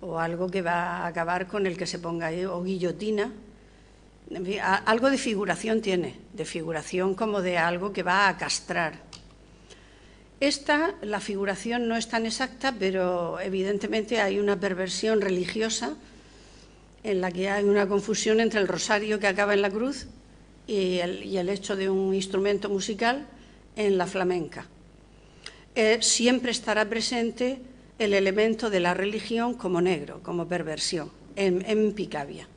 o algo que va a acabar con el que se ponga ahí, o guillotina. En fin, algo de figuración tiene, de figuración como de algo que va a castrar. La figuración no es tan exacta, pero evidentemente hay una perversión religiosa en la que hay una confusión entre el rosario que acaba en la cruz y el hecho de un instrumento musical en la flamenca. Siempre estará presente el elemento de la religión como negro, como perversión, en Picabia.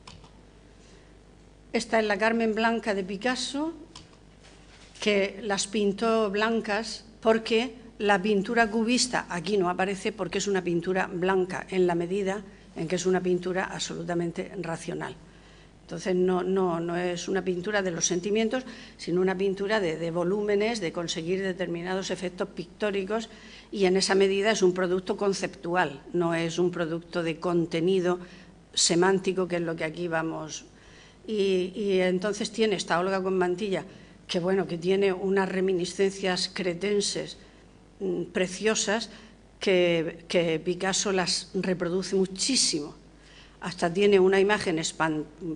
Esta es la Carmen Blanca de Picasso, que las pintó blancas porque la pintura cubista aquí no aparece porque es una pintura blanca en la medida en que es una pintura absolutamente racional. Entonces no es una pintura de los sentimientos, sino una pintura de volúmenes, de conseguir determinados efectos pictóricos, y en esa medida es un producto conceptual, no es un producto de contenido semántico, que es lo que aquí vamos. Y entonces tiene esta Olga con mantilla, que bueno, que tiene unas reminiscencias cretenses preciosas, que Picasso las reproduce muchísimo. Hasta tiene una imagen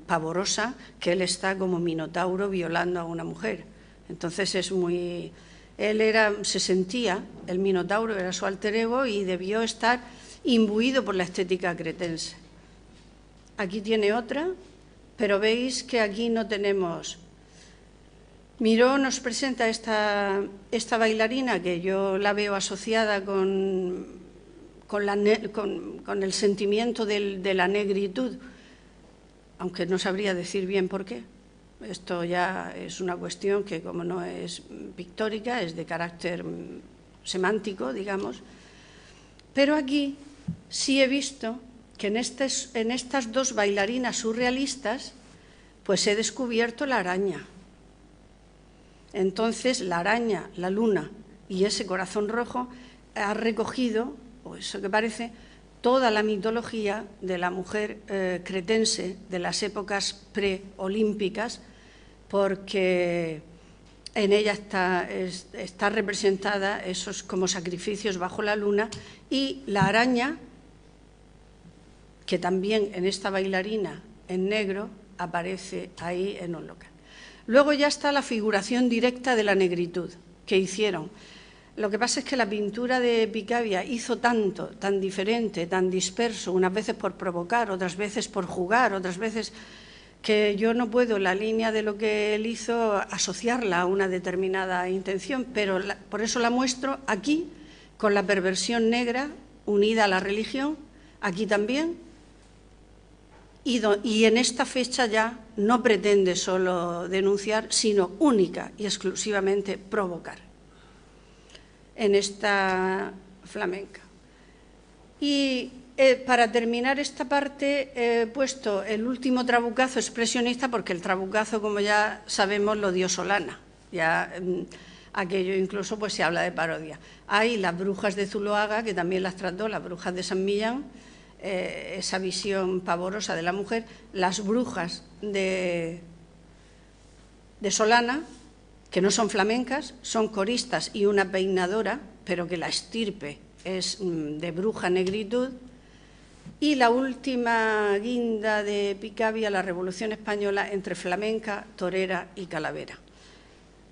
pavorosa, que él está como minotauro violando a una mujer. Entonces es muy... se sentía, el minotauro era su alter ego y debió estar imbuido por la estética cretense. Aquí tiene otra, pero veis que aquí no tenemos... Miró nos presenta esta bailarina, que yo la veo asociada con el sentimiento de la negritud, aunque no sabría decir bien por qué. Esto ya es una cuestión que, como no es pictórica, es de carácter semántico, digamos. Pero aquí sí he visto que en estas dos bailarinas surrealistas pues he descubierto la araña. Entonces la araña, la luna y ese corazón rojo ha recogido, o eso que parece, toda la mitología de la mujer cretense de las épocas preolímpicas, porque en ella está representada esos como sacrificios bajo la luna, y la araña, que también en esta bailarina en negro aparece ahí en un local. Luego ya está la figuración directa de la negritud que hicieron. Lo que pasa es que la pintura de Picabia hizo tanto, tan diferente, tan disperso, unas veces por provocar, otras veces por jugar, otras veces que yo no puedo, la línea de lo que él hizo, asociarla a una determinada intención, pero por eso la muestro aquí, con la perversión negra unida a la religión, aquí también, y en esta fecha ya no pretende solo denunciar, sino única y exclusivamente provocar en esta flamenca. Y para terminar esta parte he puesto el último trabucazo expresionista, porque el trabucazo, como ya sabemos, lo dio Solana. Ya aquello incluso pues se habla de parodia. Hay las brujas de Zuloaga, que también las trató, las brujas de San Millán, esa visión pavorosa de la mujer. Las brujas de Solana, que no son flamencas, son coristas y una peinadora, pero que la estirpe es de bruja negritud. Y la última guinda de Picabia, la Revolución Española, entre flamenca, torera y calavera.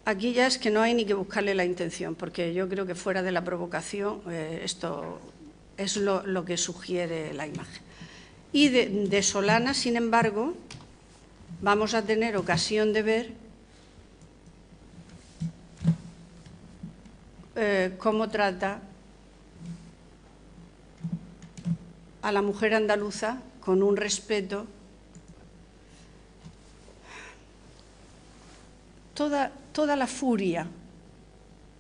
Aquí ya es que no hay ni que buscarle la intención, porque yo creo que fuera de la provocación esto es lo que sugiere la imagen. Y de Solana, sin embargo, vamos a tener ocasión de ver cómo trata a la mujer andaluza con un respeto. Toda la furia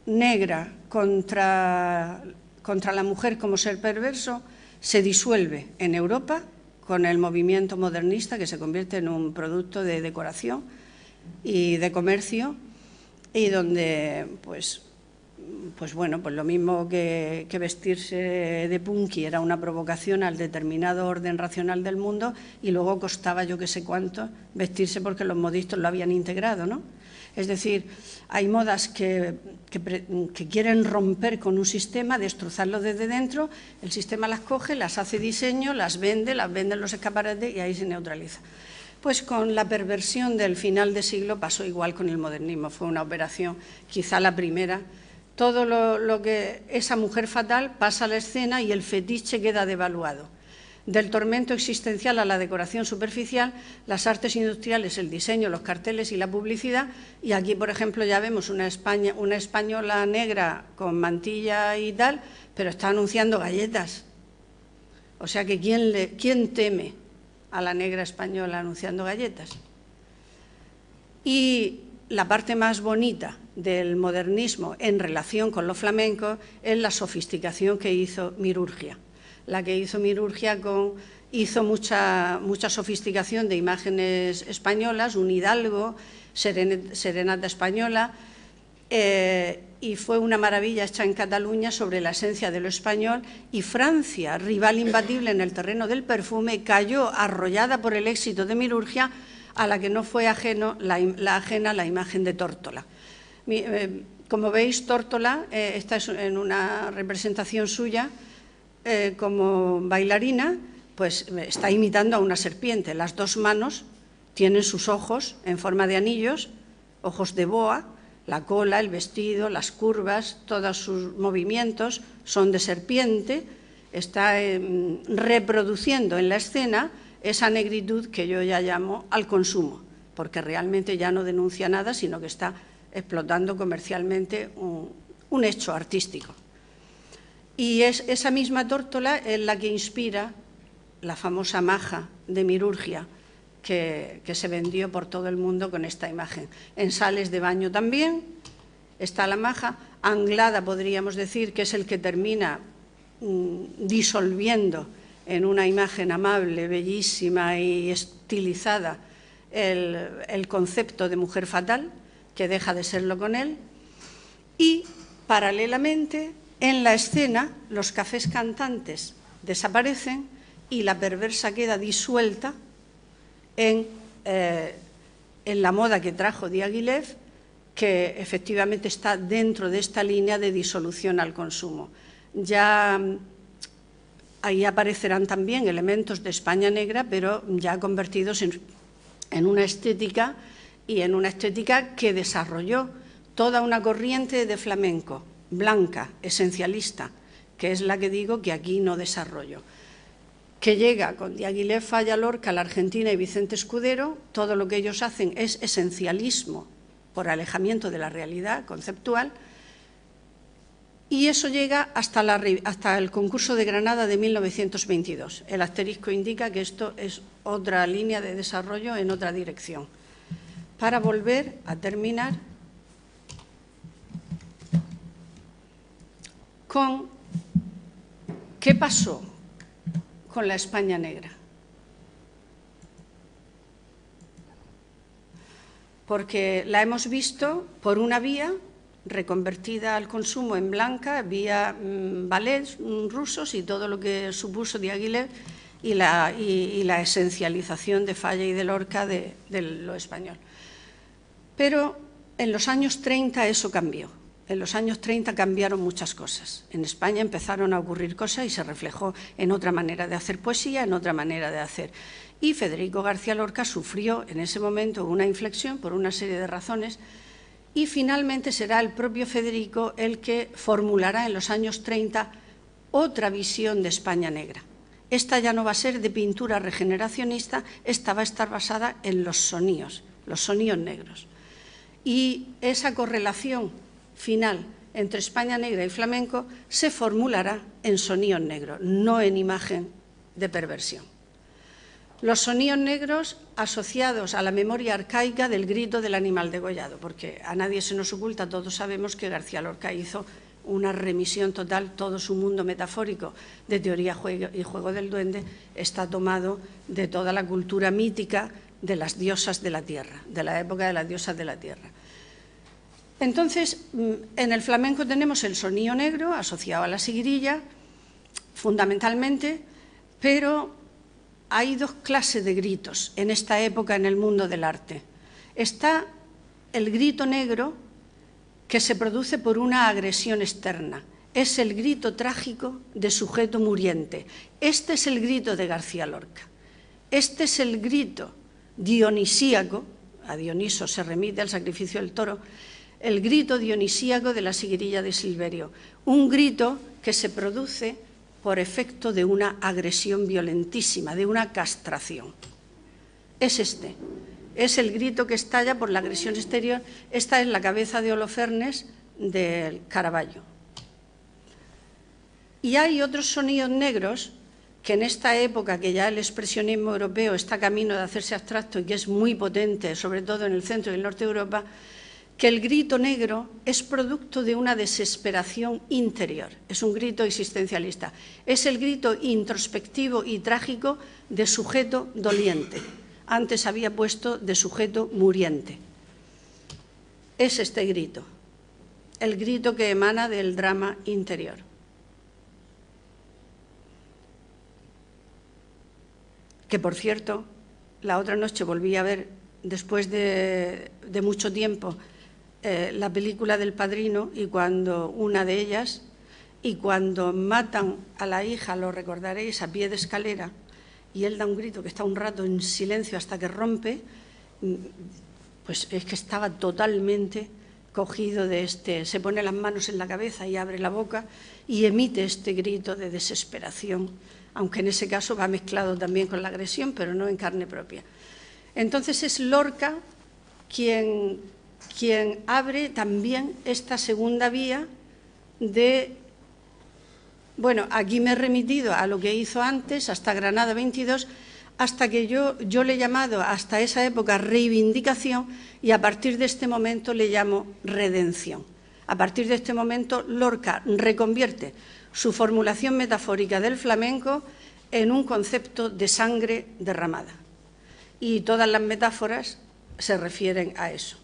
negra contra la mujer como ser perverso se disuelve en Europa con el movimiento modernista, que se convierte en un producto de decoración y de comercio, y donde pues pues bueno, pues lo mismo que vestirse de punky era una provocación al determinado orden racional del mundo, y luego costaba yo que sé cuánto vestirse porque los modistas lo habían integrado, ¿no? Es decir, hay modas que quieren romper con un sistema, destrozarlo desde dentro, el sistema las coge, las hace diseño, las vende en los escaparates y ahí se neutraliza. Pues con la perversión del final de siglo pasó igual con el modernismo, fue una operación, quizá la primera. Todo lo que esa mujer fatal pasa a la escena y el fetiche queda devaluado. Del tormento existencial a la decoración superficial, las artes industriales, el diseño, los carteles y la publicidad. Y aquí, por ejemplo, ya vemos una española negra con mantilla y tal, pero está anunciando galletas. O sea que ¿quién teme a la negra española anunciando galletas? Y la parte más bonita del modernismo en relación con lo flamenco es la sofisticación que hizo Mirurgia. La que hizo Mirurgia hizo mucha sofisticación de imágenes españolas, un hidalgo, serenata española, y fue una maravilla hecha en Cataluña sobre la esencia de lo español, y Francia, rival imbatible en el terreno del perfume, cayó arrollada por el éxito de Mirurgia, a la que no fue ajena la imagen de Tórtola. Como veis, Tórtola, esta es en una representación suya, como bailarina, pues está imitando a una serpiente. Las dos manos tienen sus ojos en forma de anillos, ojos de boa, la cola, el vestido, las curvas, todos sus movimientos son de serpiente. Está reproduciendo en la escena esa negritud que yo ya llamo al consumo, porque realmente ya no denuncia nada, sino que está explotando comercialmente un hecho artístico. Y es esa misma Tórtola en la que inspira la famosa maja de Mirurgia, que se vendió por todo el mundo con esta imagen. En sales de baño también está la maja. Anglada, podríamos decir, que es el que termina disolviendo en una imagen amable, bellísima y estilizada el concepto de mujer fatal, que deja de serlo con él. Y, paralelamente, en la escena, los cafés cantantes desaparecen y la perversa queda disuelta en la moda que trajo Diaghilev, que efectivamente está dentro de esta línea de disolución al consumo. Ya ahí aparecerán también elementos de España negra, pero ya convertidos en una estética, y en una estética que desarrolló toda una corriente de flamenco blanca, esencialista, que es la que digo que aquí no desarrollo, que llega con Diaghilev, Falla, Lorca, la Argentina y Vicente Escudero. Todo lo que ellos hacen es esencialismo por alejamiento de la realidad conceptual, y eso llega hasta el concurso de Granada de 1922. El asterisco indica que esto es otra línea de desarrollo en otra dirección. Para volver a terminar con qué pasó con la España negra. Porque la hemos visto por una vía reconvertida al consumo en blanca, vía ballets rusos y todo lo que supuso Diaghilev y la esencialización de Falla y de Lorca de lo español. Pero en los años 30 eso cambió. En los años 30 cambiaron muchas cosas. En España empezaron a ocurrir cosas y se reflejó en otra manera de hacer poesía, en otra manera de hacer. Y Federico García Lorca sufrió en ese momento una inflexión por una serie de razones, y finalmente será el propio Federico el que formulará en los años 30 otra visión de España negra. Esta ya no va a ser de pintura regeneracionista, esta va a estar basada en los soníos negros. Y esa correlación final entre España negra y flamenco se formulará en soníos negros, no en imagen de perversión. Los soníos negros asociados a la memoria arcaica del grito del animal degollado, porque a nadie se nos oculta, todos sabemos que García Lorca hizo una remisión total, todo su mundo metafórico de teoría y juego del duende está tomado de toda la cultura mítica de las diosas de la tierra, de la época de las diosas de la tierra. Entonces, en el flamenco tenemos el sonido negro asociado a la seguirilla, fundamentalmente, pero hay dos clases de gritos en esta época en el mundo del arte. Está el grito negro, que se produce por una agresión externa. Es el grito trágico de sujeto muriente. Este es el grito de García Lorca. Este es el grito dionisíaco, a Dioniso se remite al sacrificio del toro, el grito dionisíaco de la seguirilla de Silverio. Un grito que se produce por efecto de una agresión violentísima, de una castración. Es este. Es el grito que estalla por la agresión exterior. Esta es la cabeza de Holofernes del Caravaggio. Y hay otros sonidos negros que en esta época, que ya el expresionismo europeo está camino de hacerse abstracto y que es muy potente, sobre todo en el centro y el norte de Europa, que el grito negro es producto de una desesperación interior. Es un grito existencialista. Es el grito introspectivo y trágico de sujeto doliente. Antes había puesto de sujeto muriente. Es este grito, el grito que emana del drama interior. Que, por cierto, la otra noche volví a ver, después de mucho tiempo, la película del Padrino, y cuando una de ellas, y cuando matan a la hija, lo recordaréis, a pie de escalera, y él da un grito que está un rato en silencio hasta que rompe, pues es que estaba totalmente cogido de se pone las manos en la cabeza y abre la boca y emite este grito de desesperación, aunque en ese caso va mezclado también con la agresión, pero no en carne propia. Entonces es Lorca quien abre también esta segunda vía de... Bueno, aquí me he remitido a lo que hizo antes, hasta Granada 22, hasta que yo le he llamado hasta esa época reivindicación, y a partir de este momento le llamo redención. A partir de este momento Lorca reconvierte su formulación metafórica del flamenco en un concepto de sangre derramada. Y todas las metáforas se refieren a eso.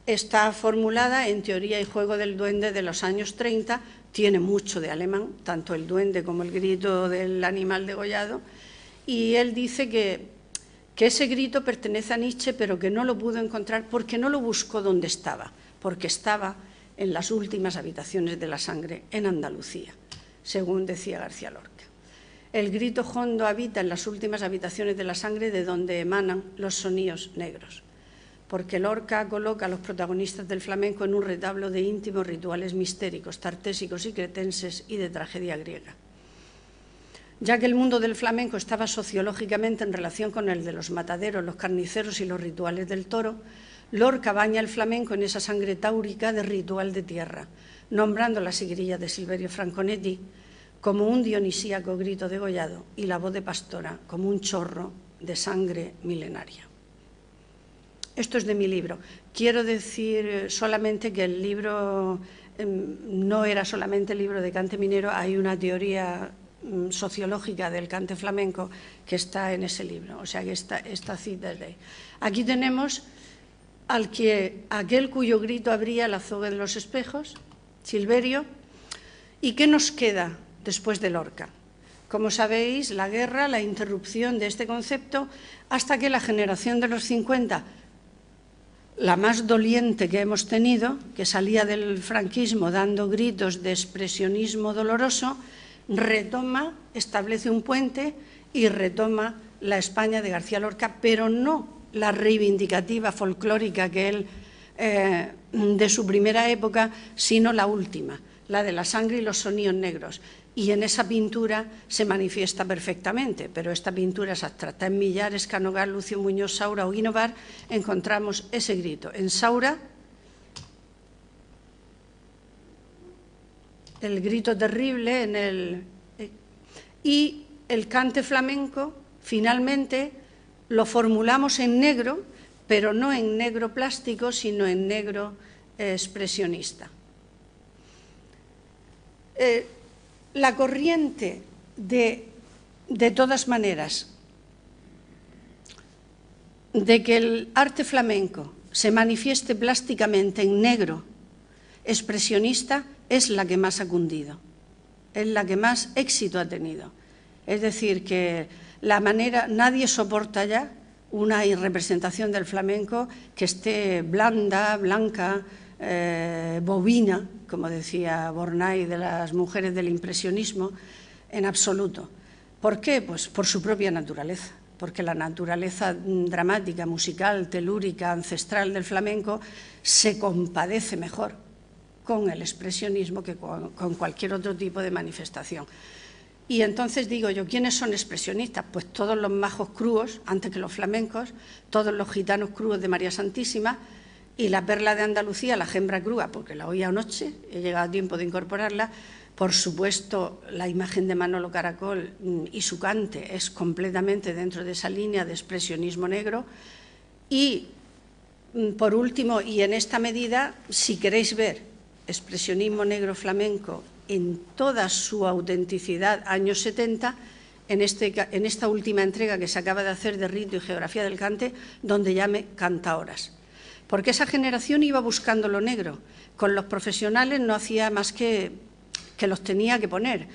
Está formulada en Teoría y juego del duende de los años 30, tiene mucho de alemán, tanto el duende como el grito del animal degollado, y él dice que ese grito pertenece a Nietzsche, pero que no lo pudo encontrar porque no lo buscó donde estaba, porque estaba en las últimas habitaciones de la sangre en Andalucía, según decía García Lorca. El grito hondo habita en las últimas habitaciones de la sangre, de donde emanan los sonidos negros, porque Lorca coloca a los protagonistas del flamenco en un retablo de íntimos rituales mistéricos, tartésicos y cretenses y de tragedia griega. Ya que el mundo del flamenco estaba sociológicamente en relación con el de los mataderos, los carniceros y los rituales del toro, Lorca baña el flamenco en esa sangre táurica de ritual de tierra, nombrando la seguirilla de Silverio Franconetti como un dionisíaco grito degollado y la voz de Pastora como un chorro de sangre milenaria. Esto es de mi libro. Quiero decir solamente que el libro no era solamente el libro de cante minero, hay una teoría sociológica del cante flamenco que está en ese libro, o sea que esta cita es de ahí. Aquí tenemos aquel cuyo grito abría la azogue de los espejos, Silverio. ¿Y qué nos queda después de Lorca? Como sabéis, la guerra, la interrupción de este concepto, hasta que la generación de los 50, la más doliente que hemos tenido, que salía del franquismo dando gritos de expresionismo doloroso, retoma, establece un puente y retoma la España de García Lorca, pero no la reivindicativa folclórica que él de su primera época, sino la última, la de la sangre y los sonidos negros. Y en esa pintura se manifiesta perfectamente, pero esta pintura es abstracta. En Millares, Canogar, Lucio Muñoz, Saura o Guinovar encontramos ese grito. En Saura, el grito terrible, y el cante flamenco, finalmente, lo formulamos en negro, pero no en negro plástico, sino en negro expresionista. La corriente de todas maneras, de que el arte flamenco se manifieste plásticamente en negro expresionista es la que más ha cundido, es la que más éxito ha tenido. Es decir, que nadie soporta ya una representación del flamenco que esté blanda, blanca, bovina, como decía Bornay de las mujeres del impresionismo, en absoluto. ¿Por qué? Pues por su propia naturaleza, porque la naturaleza dramática, musical, telúrica, ancestral del flamenco se compadece mejor con el expresionismo que con cualquier otro tipo de manifestación. Y entonces digo yo, ¿quiénes son expresionistas? Pues todos los majos crúos, antes que los flamencos, todos los gitanos crúos de María Santísima, y la perla de Andalucía, la gembra crúa, porque la oí anoche, he llegado a tiempo de incorporarla. Por supuesto, la imagen de Manolo Caracol y su cante es completamente dentro de esa línea de expresionismo negro. Y, por último, y en esta medida, si queréis ver expresionismo negro flamenco en toda su autenticidad, años 70, en esta última entrega que se acaba de hacer de Rito y Geografía del Cante, donde llame Cantaoras. Porque esa generación iba buscando lo negro. Con los profesionales no hacía más que los tenía que poner,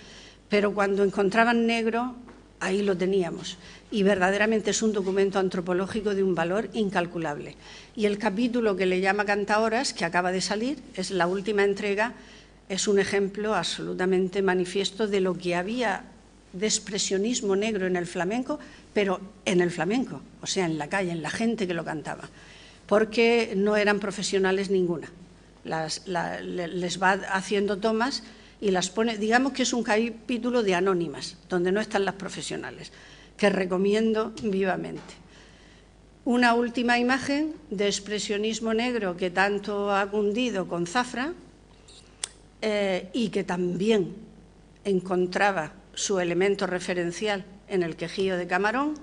pero cuando encontraban negro, ahí lo teníamos. Y verdaderamente es un documento antropológico de un valor incalculable. Y el capítulo que le llama Cantaoras, que acaba de salir, es la última entrega, es un ejemplo absolutamente manifiesto de lo que había de expresionismo negro en el flamenco, pero en el flamenco, o sea, en la calle, en la gente que lo cantaba, porque no eran profesionales ninguna. Les va haciendo tomas y las pone, digamos que es un capítulo de anónimas, donde no están las profesionales, que recomiendo vivamente. Una última imagen de expresionismo negro que tanto ha cundido con Zafra y que también encontraba su elemento referencial en el quejío de Camarón,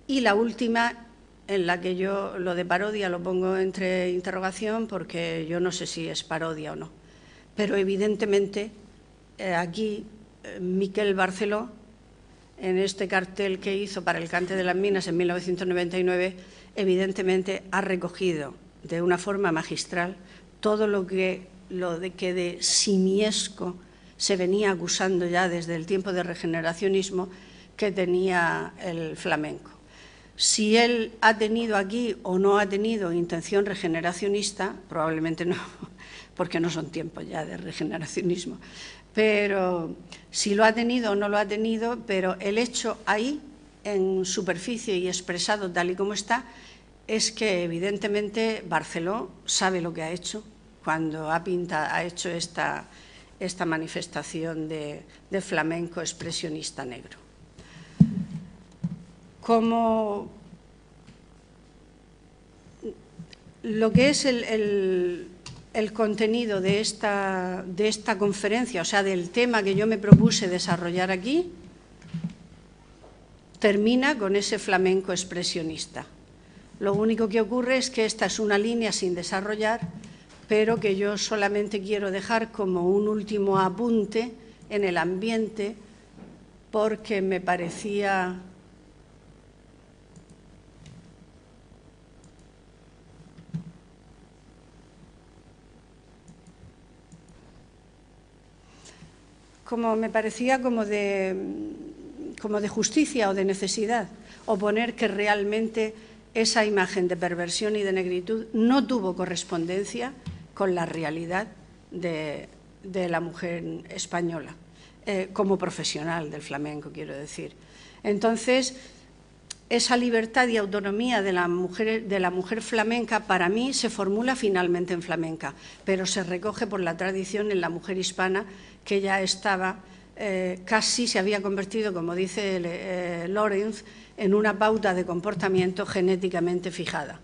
y la última en la que yo lo de parodia lo pongo entre interrogación porque yo no sé si es parodia o no. Pero evidentemente aquí Miquel Barceló, en este cartel que hizo para el Cante de las Minas en 1999, evidentemente ha recogido de una forma magistral todo lo que de simiesco se venía acusando ya desde el tiempo de regeneracionismo que tenía el flamenco. Si él ha tenido aquí o no ha tenido intención regeneracionista, probablemente no, porque no son tiempos ya de regeneracionismo, pero si lo ha tenido o no lo ha tenido, pero el hecho ahí, en superficie y expresado tal y como está, es que evidentemente Barceló sabe lo que ha hecho cuando ha hecho esta manifestación de flamenco expresionista negro. Como lo que es el contenido de esta conferencia, o sea, del tema que yo me propuse desarrollar aquí, termina con ese flamenco expresionista. Lo único que ocurre es que esta es una línea sin desarrollar, pero que yo solamente quiero dejar como un último apunte en el ambiente, porque me parecía como de justicia o de necesidad, oponer que realmente esa imagen de perversión y de negritud no tuvo correspondencia con la realidad de la mujer española, como profesional del flamenco, quiero decir. Entonces, esa libertad y autonomía de la mujer flamenca, para mí, se formula finalmente en flamenca, pero se recoge por la tradición en la mujer hispana, que ya estaba, casi se había convertido, como dice Lorenz, en una pauta de comportamiento genéticamente fijada.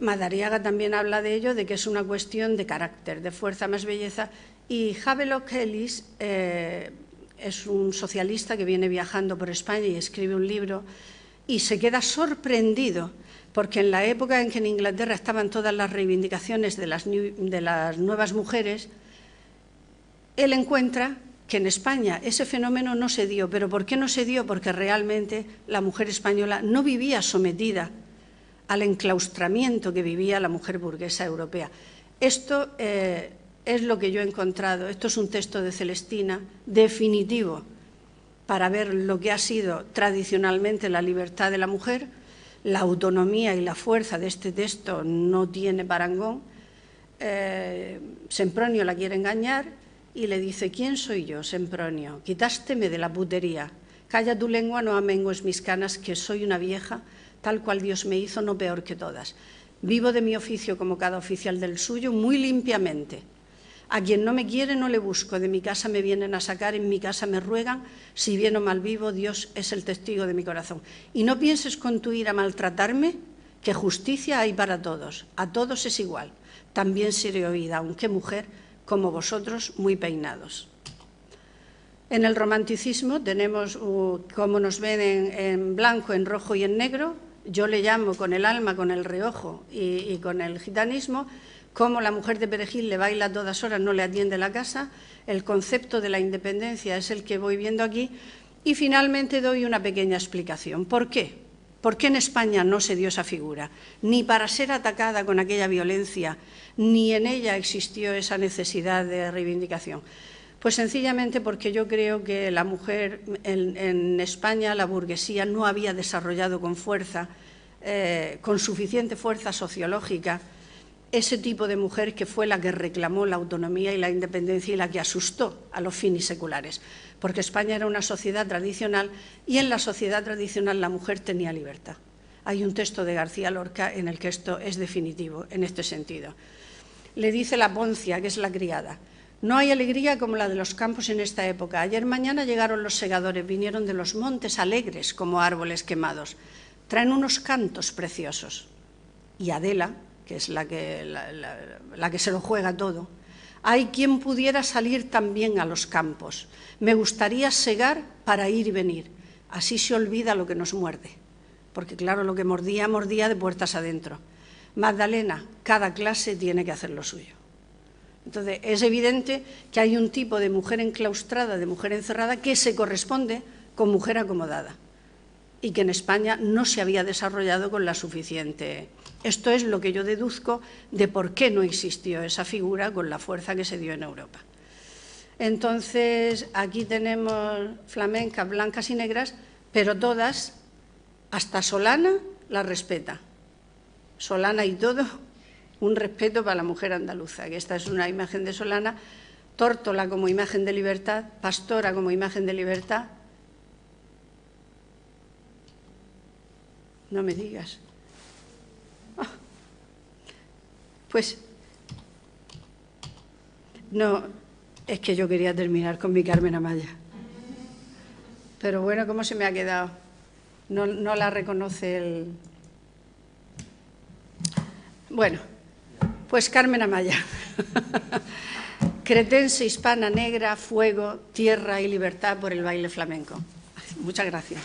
Madariaga también habla de ello, de que es una cuestión de carácter, de fuerza más belleza, y Havelock Ellis es un socialista que viene viajando por España y escribe un libro y se queda sorprendido porque en la época en que en Inglaterra estaban todas las reivindicaciones de las nuevas mujeres, él encuentra que en España ese fenómeno no se dio. ¿Pero por qué no se dio? Porque realmente la mujer española no vivía sometida al enclaustramiento que vivía la mujer burguesa europea. Esto es lo que yo he encontrado. Esto es un texto de Celestina definitivo para ver lo que ha sido tradicionalmente la libertad de la mujer. La autonomía y la fuerza de este texto no tiene parangón. Sempronio la quiere engañar y le dice: ¿quién soy yo, Sempronio? Quitásteme de la putería. Calla tu lengua, no amengues mis canas, que soy una vieja, tal cual Dios me hizo, no peor que todas. Vivo de mi oficio como cada oficial del suyo, muy limpiamente. A quien no me quiere no le busco, de mi casa me vienen a sacar, en mi casa me ruegan, si bien o mal vivo, Dios es el testigo de mi corazón. Y no pienses con tu ira maltratarme, que justicia hay para todos, a todos es igual. También seré oída, aunque mujer, como vosotros, muy peinados. En el romanticismo tenemos cómo nos ven en blanco, en rojo y en negro. Yo le llamo con el alma, con el reojo y con el gitanismo, cómo la mujer de Perejil le baila a todas horas, no le atiende la casa. El concepto de la independencia es el que voy viendo aquí. Y finalmente doy una pequeña explicación. ¿Por qué? ¿Por qué en España no se dio esa figura? Ni para ser atacada con aquella violencia, ni en ella existió esa necesidad de reivindicación. Pues sencillamente porque yo creo que la mujer en España, la burguesía, no había desarrollado con fuerza, con suficiente fuerza sociológica, ese tipo de mujer que fue la que reclamó la autonomía y la independencia y la que asustó a los finiseculares, porque España era una sociedad tradicional y en la sociedad tradicional la mujer tenía libertad. Hay un texto de García Lorca en el que esto es definitivo en este sentido. Le dice la Poncia, que es la criada: no hay alegría como la de los campos en esta época. Ayer mañana llegaron los segadores, vinieron de los montes alegres como árboles quemados. Traen unos cantos preciosos. Y Adela, que es la que se lo juega todo: hay quien pudiera salir también a los campos. Me gustaría segar para ir y venir. Así se olvida lo que nos muerde. Porque claro, lo que mordía, mordía de puertas adentro. Magdalena, cada clase tiene que hacer lo suyo. Entonces, es evidente que hay un tipo de mujer enclaustrada, de mujer encerrada, que se corresponde con mujer acomodada y que en España no se había desarrollado con la suficiente. Esto es lo que yo deduzco de por qué no existió esa figura con la fuerza que se dio en Europa. Entonces, aquí tenemos flamencas, blancas y negras, pero todas, hasta Solana, la respeta. Solana y todo, un respeto para la mujer andaluza, que esta es una imagen de Solana, Tórtola como imagen de libertad, Pastora como imagen de libertad. No me digas. Pues, no, es que yo quería terminar con mi Carmen Amaya. Pero bueno, ¿cómo se me ha quedado? No la reconoce el... Bueno, pues Carmen Amaya. Cretense, hispana, negra, fuego, tierra y libertad por el baile flamenco. Muchas gracias.